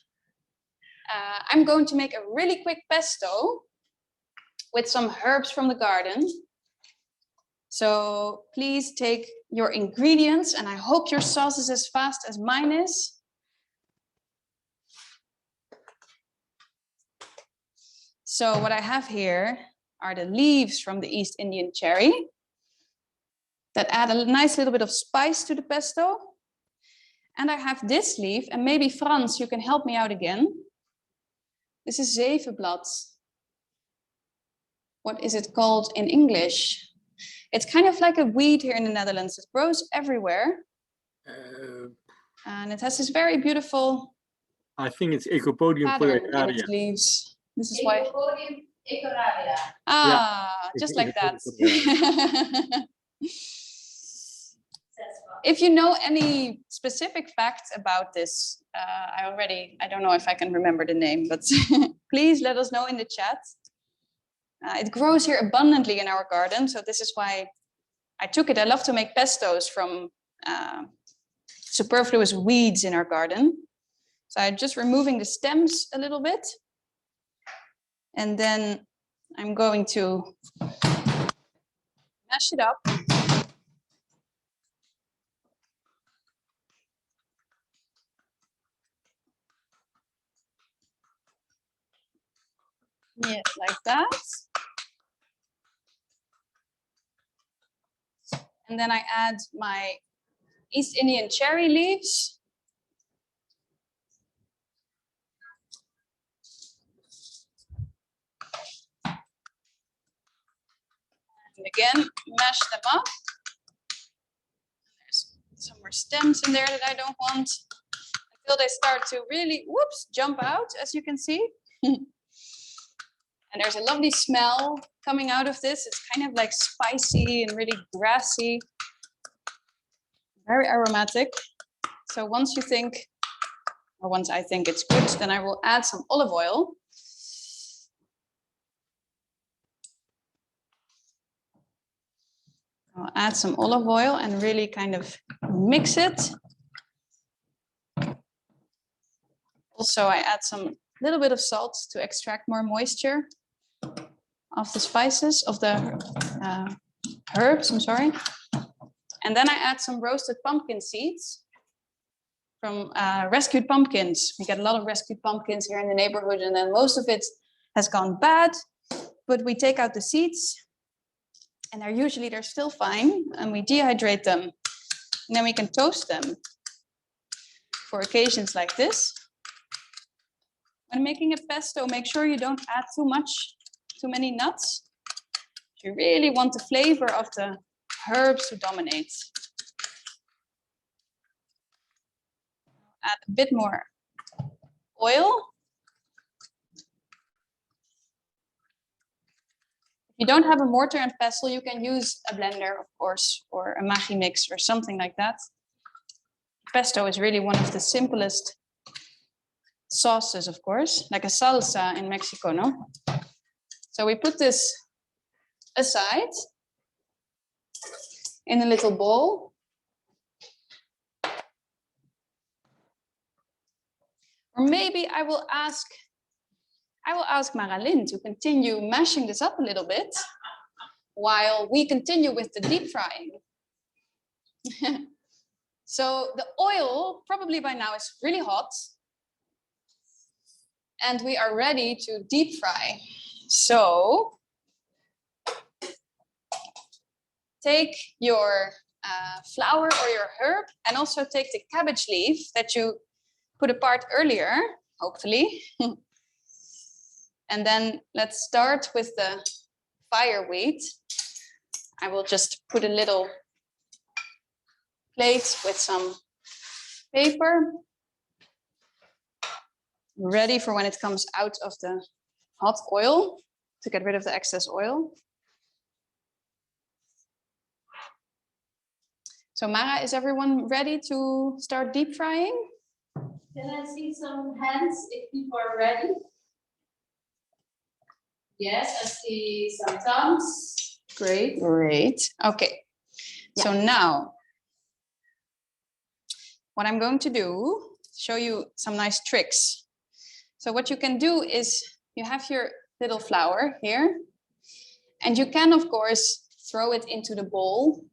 I'm going to make a really quick pesto with some herbs from the garden. So please take your ingredients, and I hope your sauce is as fast as mine is. So what I have here are the leaves from the East Indian cherry that add a nice little bit of spice to the pesto. And I have this leaf, and maybe Frans, you can help me out again. This is zevenblad. What is it called in English? It's kind of like a weed here in the Netherlands. It grows everywhere. And it has this very beautiful I think it's Ecopodium pattern in its polariaria. leaves. This is why. Ecopodium ecoraria. Ah, just like that. If you know any specific facts about this, I don't know if I can remember the name, but please let us know in the chat. It grows here abundantly in our garden, so this is why I took it. I love to make pestos from superfluous weeds in our garden. So I'm just removing the stems a little bit. And then I'm going to mash it up. Yeah, like that. And then I add my East Indian cherry leaves. And again, mash them up. There's some more stems in there that I don't want, until they start to really, whoops, jump out, as you can see. And there's a lovely smell coming out of this. It's kind of like spicy and really grassy, very aromatic. So once you think, or once I think it's good, then I will add some olive oil. I'll add some olive oil and really kind of mix it. Also, I add some little bit of salt to extract more moisture of the spices, of the herbs, I'm sorry. And then I add some roasted pumpkin seeds from rescued pumpkins. We get a lot of rescued pumpkins here in the neighborhood, and then most of it has gone bad, but we take out the seeds, and they're still fine, and we dehydrate them. And then we can toast them for occasions like this. When making a pesto, make sure you don't add too many nuts. You really want the flavor of the herbs to dominate. Add a bit more oil. If you don't have a mortar and pestle, you can use a blender, of course, or a Maggi mix or something like that. Pesto is really one of the simplest sauces, of course, like a salsa in Mexico, no? So we put this aside in a little bowl. Or maybe I will ask Maralyn to continue mashing this up a little bit while we continue with the deep frying. So the oil probably by now is really hot, and we are ready to deep fry. So take your flour or your herb, and also take the cabbage leaf that you put apart earlier, hopefully. And then let's start with the fireweed. I will just put a little plate with some paper, ready for when it comes out of the hot oil, to get rid of the excess oil. So Mara, is everyone ready to start deep frying? Can I see some hands if people are ready? Yes, I see some thumbs. Great. Great. Okay. Yeah. So now, what I'm going to do, show you some nice tricks. So what you can do is, you have your little flour here, and you can, of course, throw it into the bowl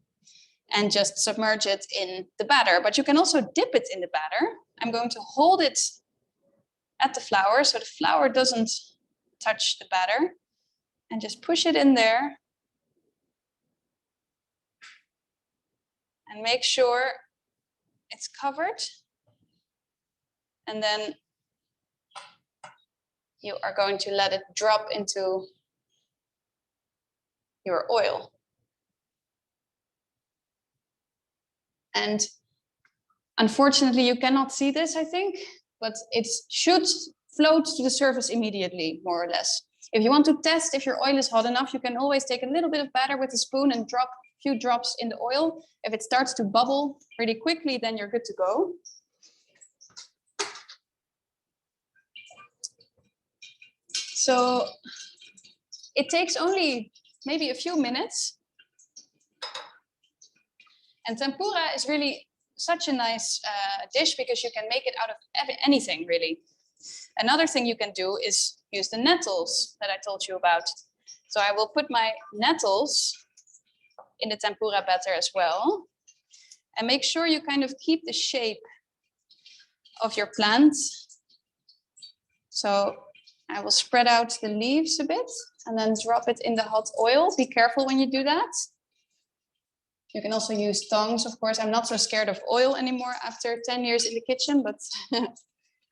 and just submerge it in the batter, but you can also dip it in the batter. I'm going to hold it at the flour so the flour doesn't touch the batter, and just push it in there. And make sure it's covered. And then you are going to let it drop into your oil. And unfortunately, you cannot see this, I think, but it should float to the surface immediately, more or less. If you want to test if your oil is hot enough, you can always take a little bit of batter with a spoon and drop few drops in the oil. If it starts to bubble really quickly, then you're good to go. So it takes only maybe a few minutes. And tempura is really such a nice dish because you can make it out of anything, really. Another thing you can do is use the nettles that I told you about. So I will put my nettles in the tempura batter as well. And make sure you kind of keep the shape of your plant. So I will spread out the leaves a bit and then drop it in the hot oil. Be careful when you do that. You can also use tongs, of course. I'm not so scared of oil anymore after 10 years in the kitchen, but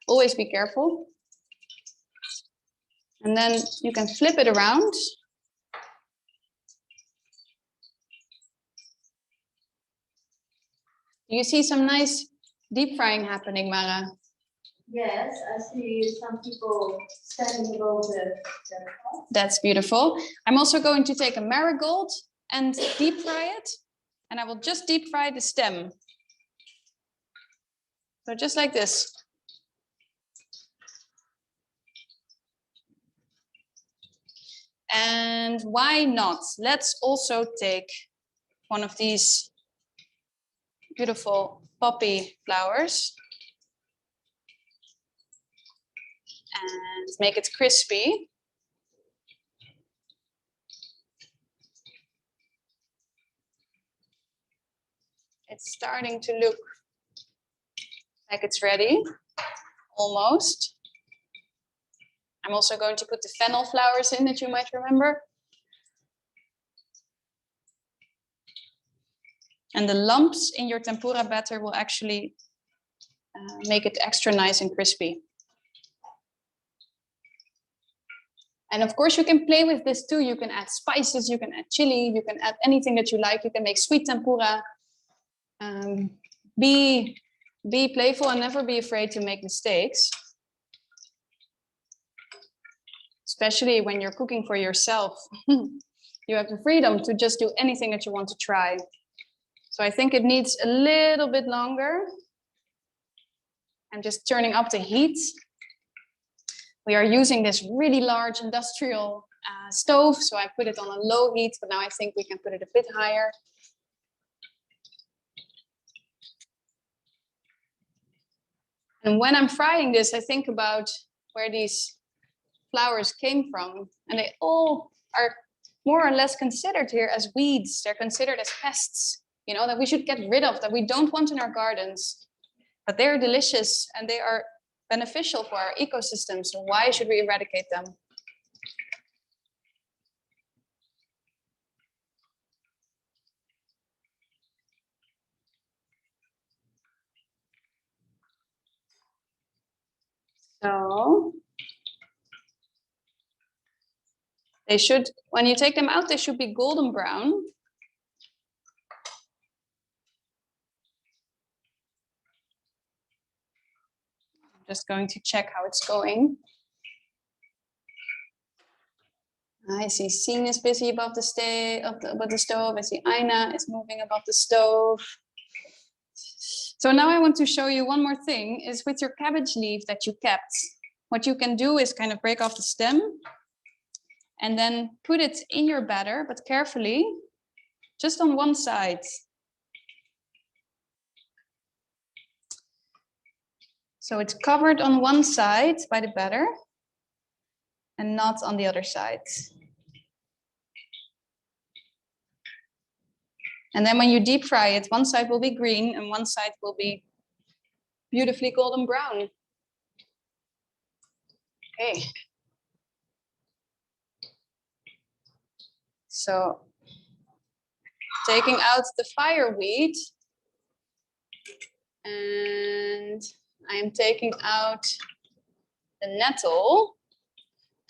always be careful. And then you can flip it around. You see some nice deep frying happening, Mara. Yes, I see some people standing above the That's beautiful. I'm also going to take a marigold and deep fry it. And I will just deep fry the stem. So just like this. And why not? Let's also take one of these beautiful poppy flowers and make it crispy. It's starting to look like it's ready, almost. I'm also going to put the fennel flowers in that you might remember. And the lumps in your tempura batter will actually make it extra nice and crispy. And of course you can play with this too. You can add spices, you can add chili, you can add anything that you like. You can make sweet tempura. Be playful and never be afraid to make mistakes. Especially when you're cooking for yourself. You have the freedom to just do anything that you want to try. So I think it needs a little bit longer. I'm just turning up the heat. We are using this really large industrial stove, so I put it on a low heat, but now I think we can put it a bit higher. And when I'm frying this, I think about where these flowers came from, and they all are more or less considered here as weeds. They're considered as pests, you know, that we should get rid of, that we don't want in our gardens. But they're delicious and they are beneficial for our ecosystem. So why should we eradicate them? So they should, when you take them out, they should be golden brown. I'm just going to check how it's going. I see Sien is busy above the stove. I see Aina is moving above the stove. So now I want to show you one more thing, is with your cabbage leaf that you kept. What you can do is kind of break off the stem and then put it in your batter, but carefully, just on one side. So it's covered on one side by the batter and not on the other side. And then when you deep fry it, one side will be green and one side will be beautifully golden brown. Okay. So taking out the fireweed, and I am taking out the nettle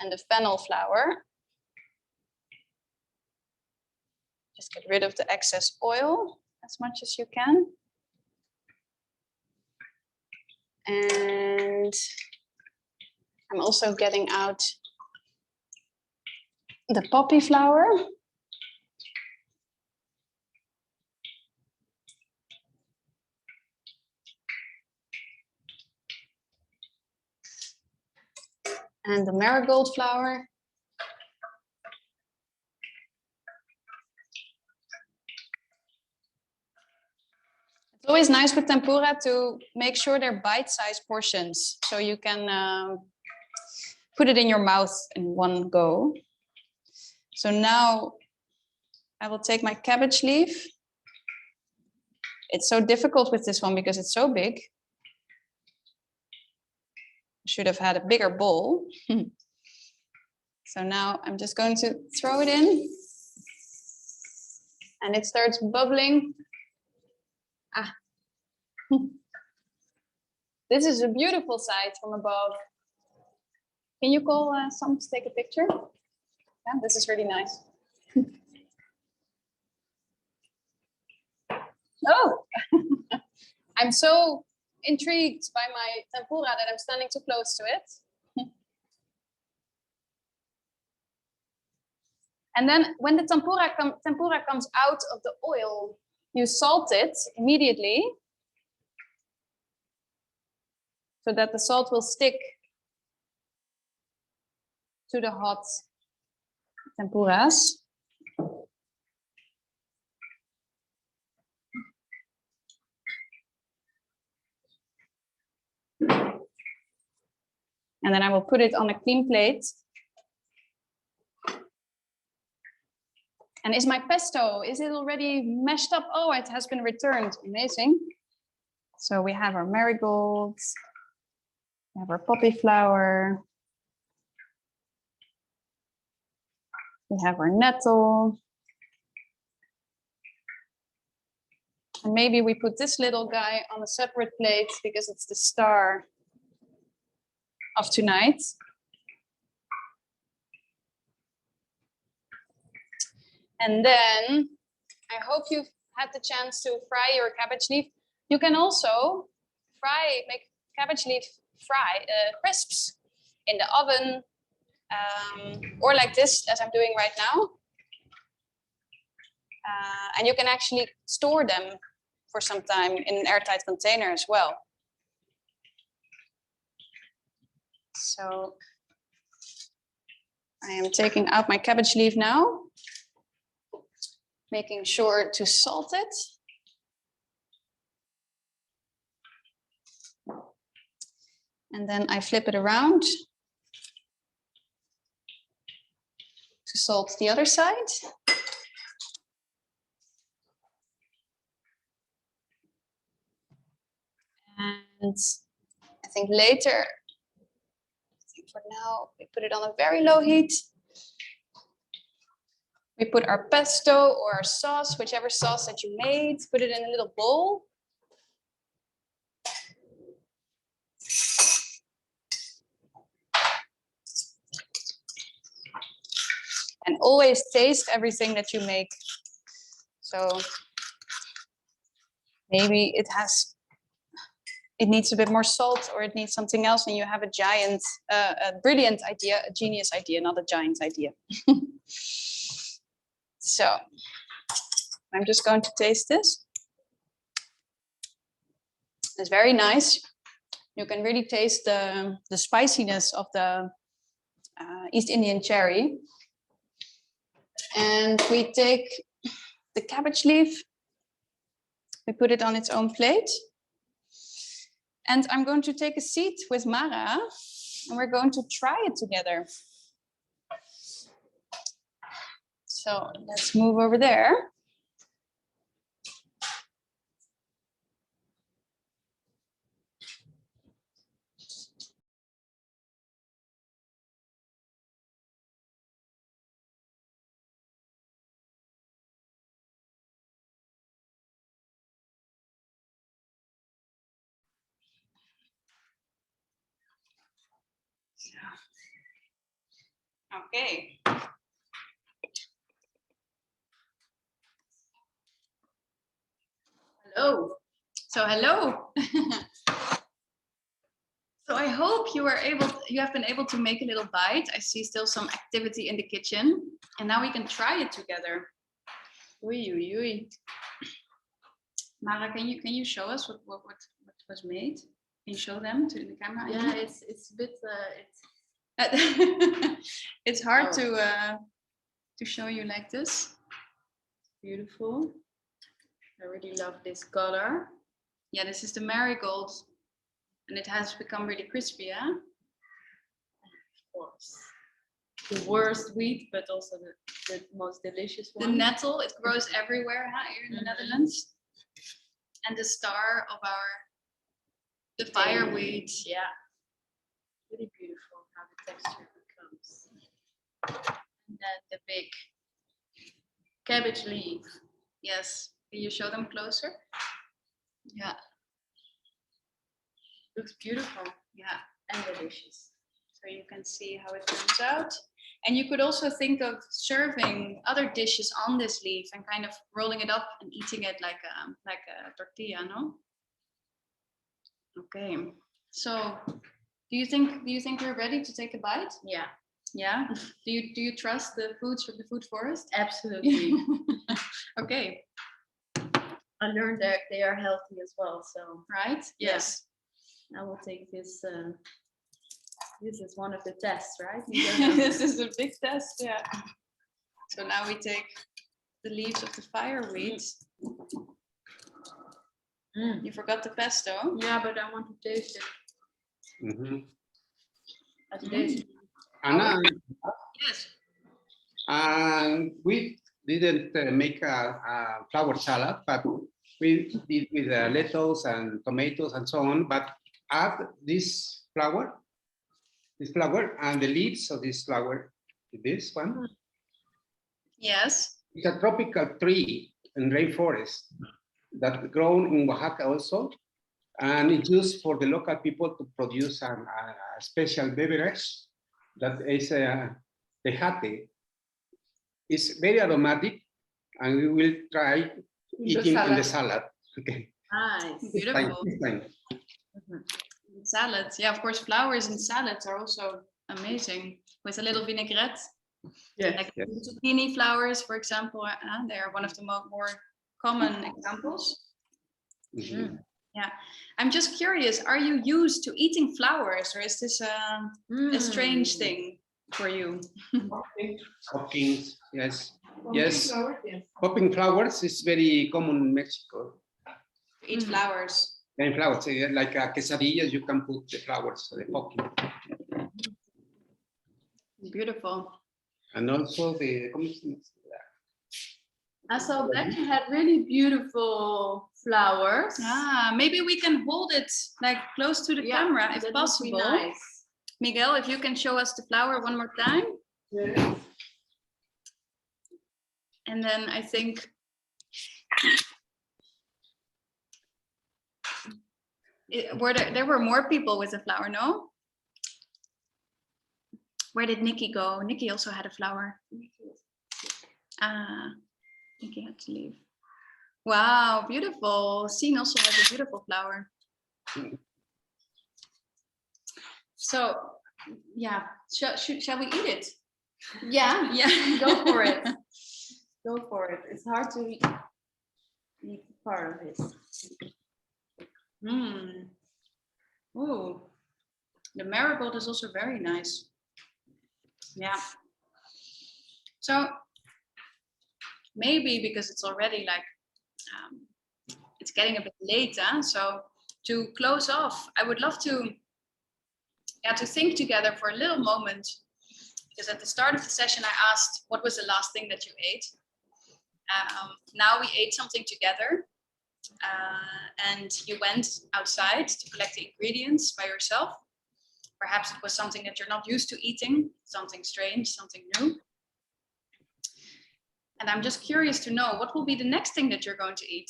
and the fennel flower. Just get rid of the excess oil as much as you can. And I'm also getting out the poppy flower. And the marigold flower. It's always nice with tempura to make sure they're bite-sized portions, so you can put it in your mouth in one go. So now I will take my cabbage leaf. It's so difficult with this one because it's so big. I should have had a bigger bowl. So now I'm just going to throw it in. And it starts bubbling. Ah. This is a beautiful sight from above. Can you call someone to take a picture? Yeah, this is really nice. Oh, I'm so intrigued by my tempura that I'm standing too close to it. And then when the tempura comes out of the oil, you salt it immediately so that the salt will stick to the hot tempuras. And then I will put it on a clean plate. And is my pesto, is it already mashed up? Oh, it has been returned. Amazing. So we have our marigolds, we have our poppy flower, we have our nettle. And maybe we put this little guy on a separate plate because it's the star of tonight. And then I hope you've had the chance to fry your cabbage leaf. You can also make cabbage leaf crisps in the oven, or like this, as I'm doing right now. And you can actually store them for some time in an airtight container as well. So I am taking out my cabbage leaf now, making sure to salt it. And then I flip it around to salt the other side. And I think later, for now, we put it on a very low heat. We put our pesto or our sauce, whichever sauce that you made, put it in a little bowl. And always taste everything that you make. So maybe it needs a bit more salt, or it needs something else, and you have a brilliant idea, a genius idea, not a giant idea. So I'm just going to taste this. It's very nice. You can really taste the spiciness of the East Indian cherry. And we take the cabbage leaf, we put it on its own plate. And I'm going to take a seat with Mara, and we're going to try it together. So let's move over there. Okay. Hello. So hello. So I hope you have been able to make a little bite. I see still some activity in the kitchen, and now we can try it together. Ui, ui, ui. Mara, can you show us what was made? Can you show them to the camera? Yeah, it's a bit It's hard to show you like this. Beautiful. I really love this color. Yeah, this is the marigold, and it has become really crispy, yeah? Of course. The worst wheat, but also the most delicious The one. nettle, it grows everywhere here in the Netherlands. And the star of the fireweed. Yeah. Really beautiful how the texture becomes. And then the big, Cabbage leaf. yes. Can you show them closer? Yeah, Looks beautiful yeah. and delicious. So you can see how it turns out. And you could also think of serving other dishes on this leaf and kind of rolling it up and eating it like a tortilla, no? Okay. So do you think we're ready to take a bite? Yeah, Yeah. Do you trust the food forest? absolutely. Okay. I learned that they are healthy as well. So Right? Yeah. Yes. I will take this. This is one of the tests, right? This is a big test, yeah. So now we take the leaves of the fireweed. Mm. You forgot the pesto. Yeah, but I want to taste it. Mhm. As it is. And Yes. we didn't make a flower salad, but we did with lettuce and tomatoes and so on. But add this flower and the leaves of this flower, this one. Yes. It's a tropical tree in rainforest that grown in Oaxaca also, and it's used for the local people to produce a special beverage that is tejate. It's very aromatic, and we will try eating in the salad. Okay. Nice. Beautiful. This time. Salads. Yeah, of course, flowers and salads are also amazing with a little vinaigrette. Yeah. Like Yes. zucchini flowers, for example, they are one of the more common examples. Mhm. Yeah, I'm just curious, are you used to eating flowers, or is this a strange thing for you? Popping, yes. Yes. Popping flowers is very common in Mexico. Eat flowers. And flowers, like quesadillas, you can put the flowers, the popping. Beautiful. And also the, I saw Becky had really beautiful flowers. Maybe we can hold it like close to the camera if that would be possible. nice. Miguel, if you can show us the flower one more time. Yeah. And then I think there were more people with a flower, no? Where did Nikki go? Nikki also had a flower. Nikki had to leave. Wow, beautiful. Sien also has a beautiful flower. So, yeah, shall we eat it? Yeah, Yeah. go for it. Go for it. It's hard to eat part of it. Ooh, the marigold is also very nice. Yeah. So maybe because it's already like it's getting a bit late, so to close off, I would love to think together for a little moment, because at the start of the session I asked what was the last thing that you ate. Now we ate something together, and you went outside to collect the ingredients by yourself. Perhaps it was something that you're not used to eating, something strange, something new. And I'm just curious to know what will be the next thing that you're going to eat.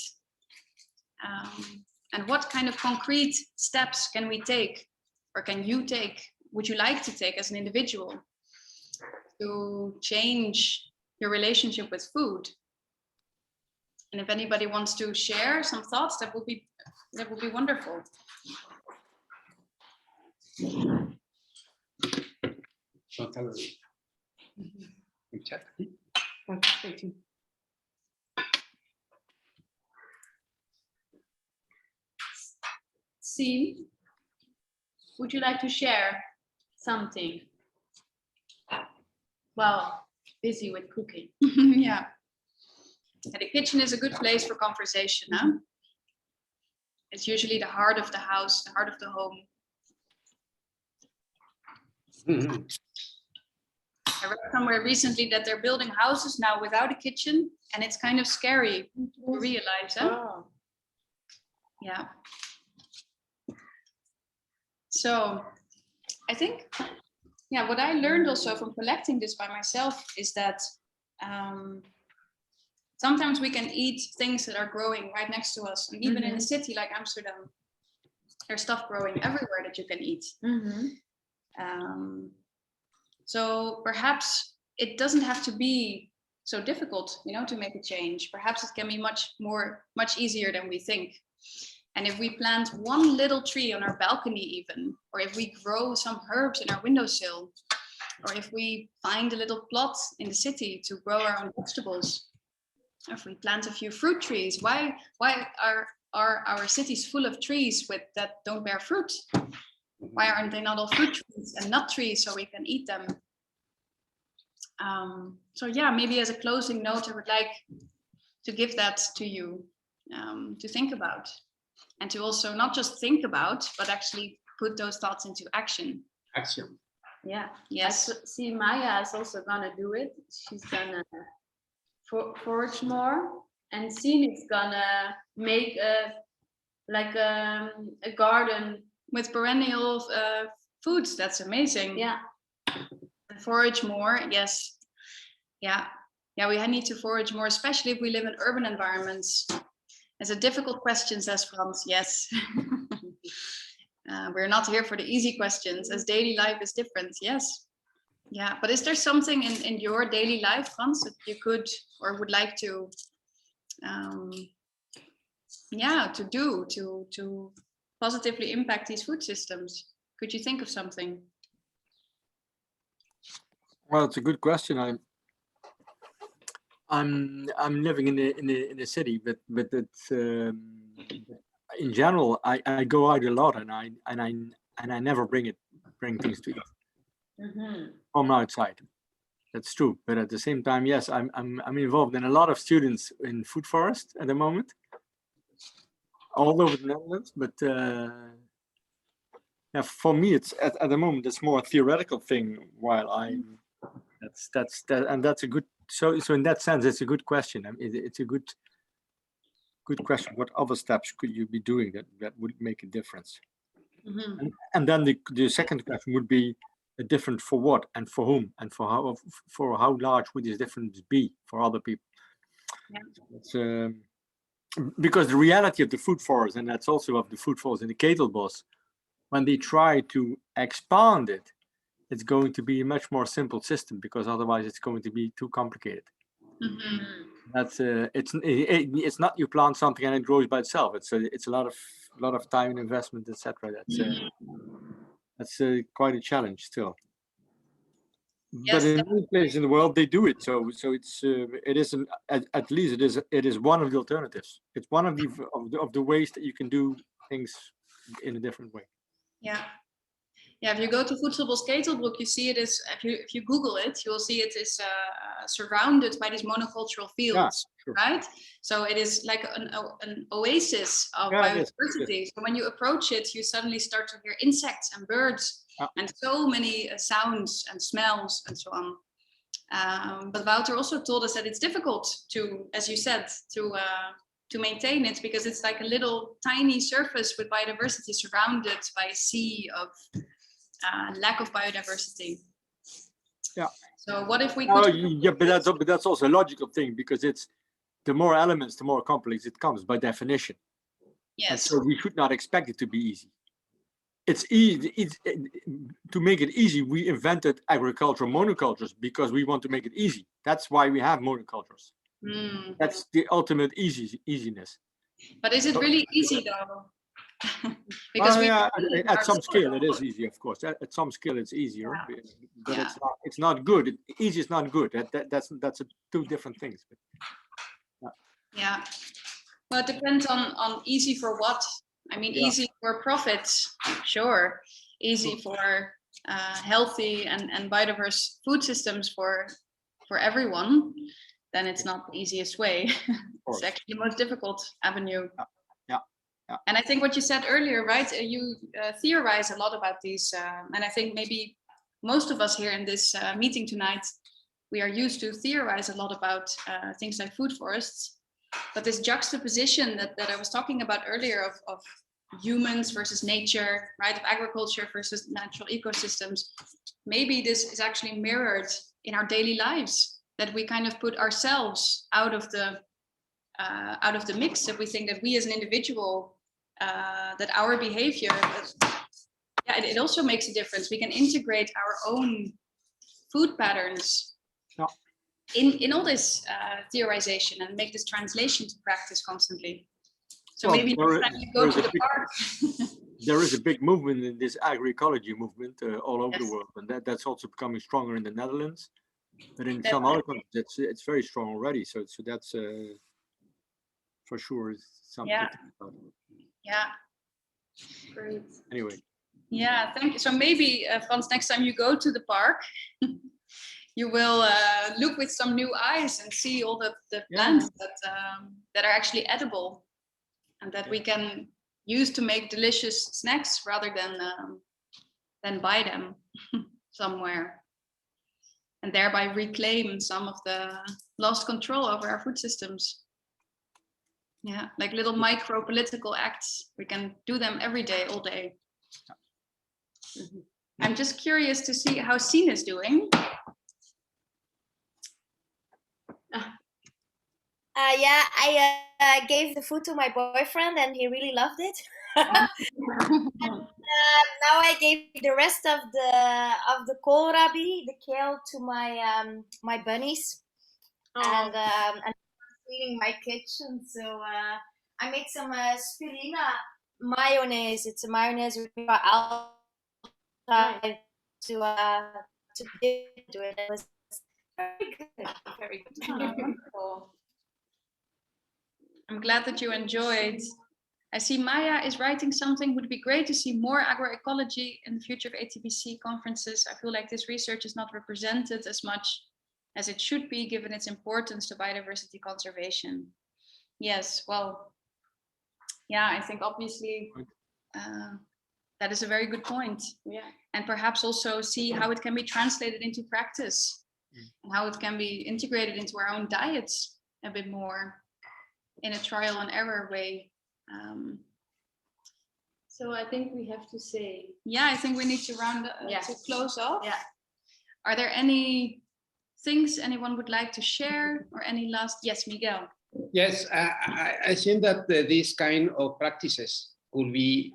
And what kind of concrete steps can we take, or can you take, would you like to take as an individual to change your relationship with food? And if anybody wants to share some thoughts, that would be wonderful. Sien, would you like to share something? well, busy with cooking. Yeah. And the kitchen is a good place for conversation, huh? It's usually the heart of the house, the heart of the home. I read somewhere recently that they're building houses now without a kitchen, and it's kind of scary to realize, huh? Oh. Yeah. So I think, yeah, what I learned also from collecting this by myself is that sometimes we can eat things that are growing right next to us. And even in a city like Amsterdam, there's stuff growing everywhere that you can eat. So perhaps it doesn't have to be so difficult, you know, to make a change. Perhaps it can be much easier than we think. And if we plant one little tree on our balcony even, or if we grow some herbs in our windowsill, or if we find a little plot in the city to grow our own vegetables, or if we plant a few fruit trees, why are our cities full of trees that don't bear fruit? Why aren't they not all fruit trees and nut trees so we can eat them? So yeah, maybe as a closing note, I would like to give that to you to think about, and to also not just think about, but actually put those thoughts into action. Action. Yeah. Yes. I see Maya is also gonna do it. She's gonna forage more, and Sien is gonna make a garden With perennial foods, that's amazing. Yeah. Forage more, yes. Yeah, we need to forage more, especially if we live in urban environments. It's a difficult question, says Frans, yes. We're not here for the easy questions, as daily life is different, yes. Yeah, but is there something in your daily life, Frans, that you could or would like to, to do to positively impact these food systems? Could you think of something? Well, it's a good question. I'm living in the city, but it's in general I go out a lot, and I never bring things to eat from outside. That's true. But at the same time, yes, I'm involved in a lot of students in food forest at the moment, all over the Netherlands. But yeah, for me, it's at the moment it's more a theoretical thing. While that's a good. So in that sense, it's a good question. I mean, it's a good question. What other steps could you be doing that would make a difference? And then the second question would be a different for what and for whom and for how large would this difference be for other people? Yeah. It's, because the reality of the food forest, and that's also of the food forest in the Ketelbos, when they try to expand it, it's going to be a much more simple system, because otherwise it's going to be too complicated. That's it's not you plant something and it grows by itself. It's a lot of time and investment, etc. That's quite a challenge still. Yes, but in many places in the world they do it. So it's it isn't, at least it is one of the alternatives. It's one of the ways that you can do things in a different way. Yeah. Yeah, if you go to Voedselbos Ketelbroek, you see it is, if you Google it, you will see it is surrounded by these monocultural fields, sure. Right? So it is like an oasis of biodiversity. So when you approach it, you suddenly start to hear insects and birds and so many sounds and smells and so on. But Wouter also told us that it's difficult to, as you said, to maintain it, because it's like a little tiny surface with biodiversity surrounded by a sea of lack of biodiversity. Yeah. So what if we could? Yeah, but that's also a logical thing, because it's the more elements, the more complex it comes by definition. Yes. And so we should not expect it to be easy. It's easy. To make it easy, we invented agricultural monocultures because we want to make it easy. That's why we have monocultures. That's the ultimate easiness. But is it really easy though? Because at some scale it is easy, of course. At some scale it's easier, but it's not good. Easy is not good. That's two different things. Yeah. Well, it depends on easy for what. I mean, easy for profit, sure. Easy for healthy and biodiverse food systems for everyone, then it's not the easiest way. It's actually the most difficult avenue. Yeah. And I think what you said earlier, right? You theorize a lot about these, and I think maybe most of us here in this meeting tonight, we are used to theorize a lot about things like food forests. But this juxtaposition that I was talking about earlier of humans versus nature, right? Of agriculture versus natural ecosystems, maybe this is actually mirrored in our daily lives, that we kind of put ourselves out of the mix, that we think that we as an individual, that our behavior, it also makes a difference. We can integrate our own food patterns in all this theorization and make this translation to practice constantly. So maybe next time you go to the park. There is a big movement in this agroecology movement all over the world, and that's also becoming stronger in the Netherlands. But in some other countries, it's very strong already. So that's for sure something to think about. Yeah. Great. Anyway. Yeah, thank you. So maybe, Frans, next time you go to the park, you will look with some new eyes and see all the plants that are actually edible and that we can use to make delicious snacks rather than buy them somewhere, and thereby reclaim some of the lost control over our food systems. Yeah, like little micro political acts. We can do them every day, all day. I'm just curious to see how Sien is doing. Yeah, I gave the food to my boyfriend and he really loved it. And, now I gave the rest of the kohlrabi, the kale, to my bunnies, and I'm cleaning my kitchen. So I made some spirulina mayonnaise. It's a mayonnaise with to dip to it. It was very good, very good. I'm glad that you enjoyed. I see Maya is writing something. Would be great to see more agroecology in the future of ATBC conferences. I feel like this research is not represented as much as it should be, given its importance to biodiversity conservation. Yes, well, yeah, I think obviously that is a very good point. Yeah, and perhaps also see how it can be translated into practice and how it can be integrated into our own diets a bit more in a trial and error way. So I think we have to say. Yeah, I think we need to to close off. Yeah. Are there any things anyone would like to share or any last? Yes, Miguel. Yes, I think that this kind of practices could be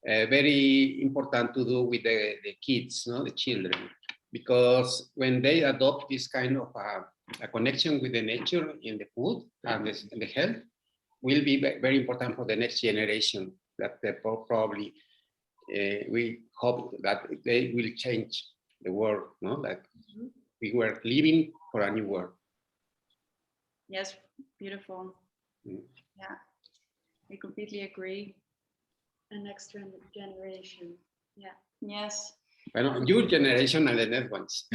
very important to do with the kids, the children, because when they adopt this kind of a connection with the nature in the food and the health, will be very important for the next generation, that probably we hope that they will change the world, that we were living for a new world. Yes, beautiful. Yeah, we completely agree. The next generation. Yeah. Yes. Well, your generation and the next ones.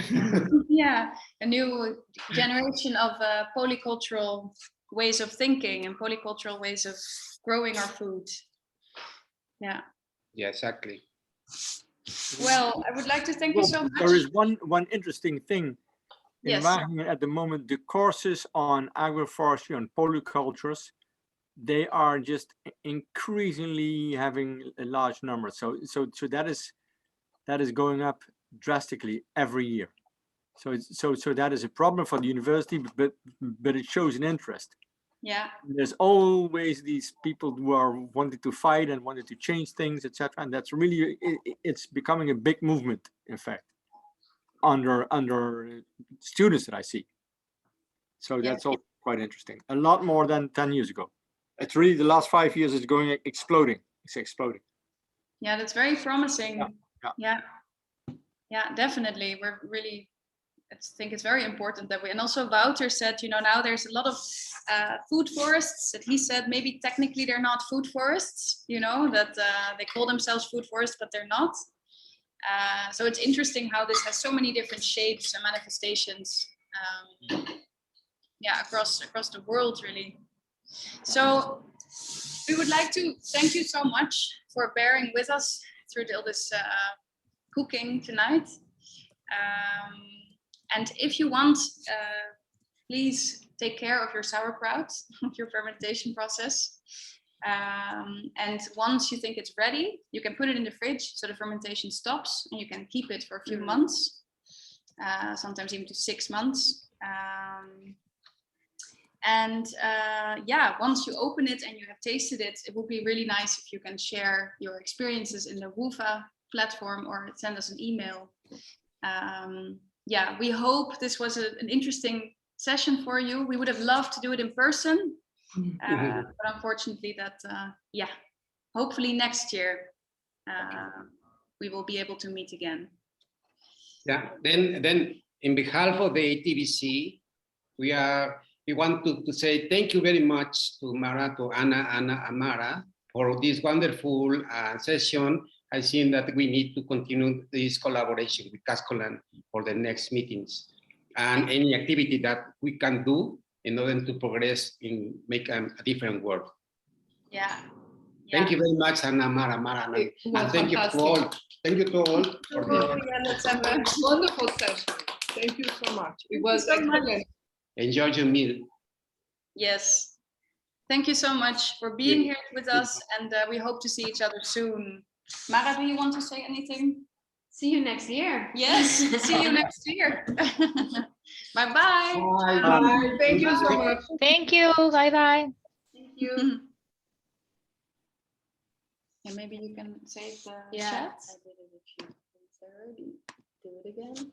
Yeah, a new generation of polycultural ways of thinking and polycultural ways of growing our food. Yeah. Yeah, exactly. Well, I would like to thank you so much. There is one interesting thing in Yes. Wageningen at the moment. The courses on agroforestry, on polycultures, they are just increasingly having a large number. So that is going up drastically every year. So that is a problem for the university, but it shows an interest. Yeah. There's always these people who are wanting to fight and wanting to change things, etc. And that's really, it's becoming a big movement, in fact, under students that I see. So that's all quite interesting. A lot more than 10 years ago. It's really the last 5 years is going exploding. It's exploding. Yeah, that's very promising. Yeah. Yeah, definitely. We're really, I think it's very important that and also Wouter said, now there's a lot of food forests that he said, maybe technically they're not food forests, that they call themselves food forests, but they're not. So it's interesting how this has so many different shapes and manifestations, yeah, across the world, really. So we would like to thank you so much for bearing with us through all this cooking tonight. And if you want, please take care of your sauerkraut, your fermentation process. And once you think it's ready, you can put it in the fridge so the fermentation stops, and you can keep it for a few months, sometimes even to 6 months. Yeah, once you open it and you have tasted it, it would be really nice if you can share your experiences in the WUFA platform or send us an email. Yeah, we hope this was an interesting session for you. We would have loved to do it in person, but unfortunately that, yeah, hopefully next year we will be able to meet again. Yeah, then in behalf of the ATBC, we want to say thank you very much to Mara, to Anna, Amara, for this wonderful session. I think that we need to continue this collaboration with Cascoland for the next meetings and any activity that we can do in order to progress in make a different world. Yeah. Thank you very much, Anna, Mara, and thank you to all. Thank you to all for Let's have a wonderful session. Thank you so much. It was excellent. Enjoy your meal. Yes. Thank you so much for being here with us, and we hope to see each other soon. Mara, do you want to say anything? See you next year. Yes, see you next year. Bye-bye. Bye. Bye. Thank you so much. Thank you. Bye-bye. Thank you. And maybe you can save the chat. I did it a few times already. Do it again.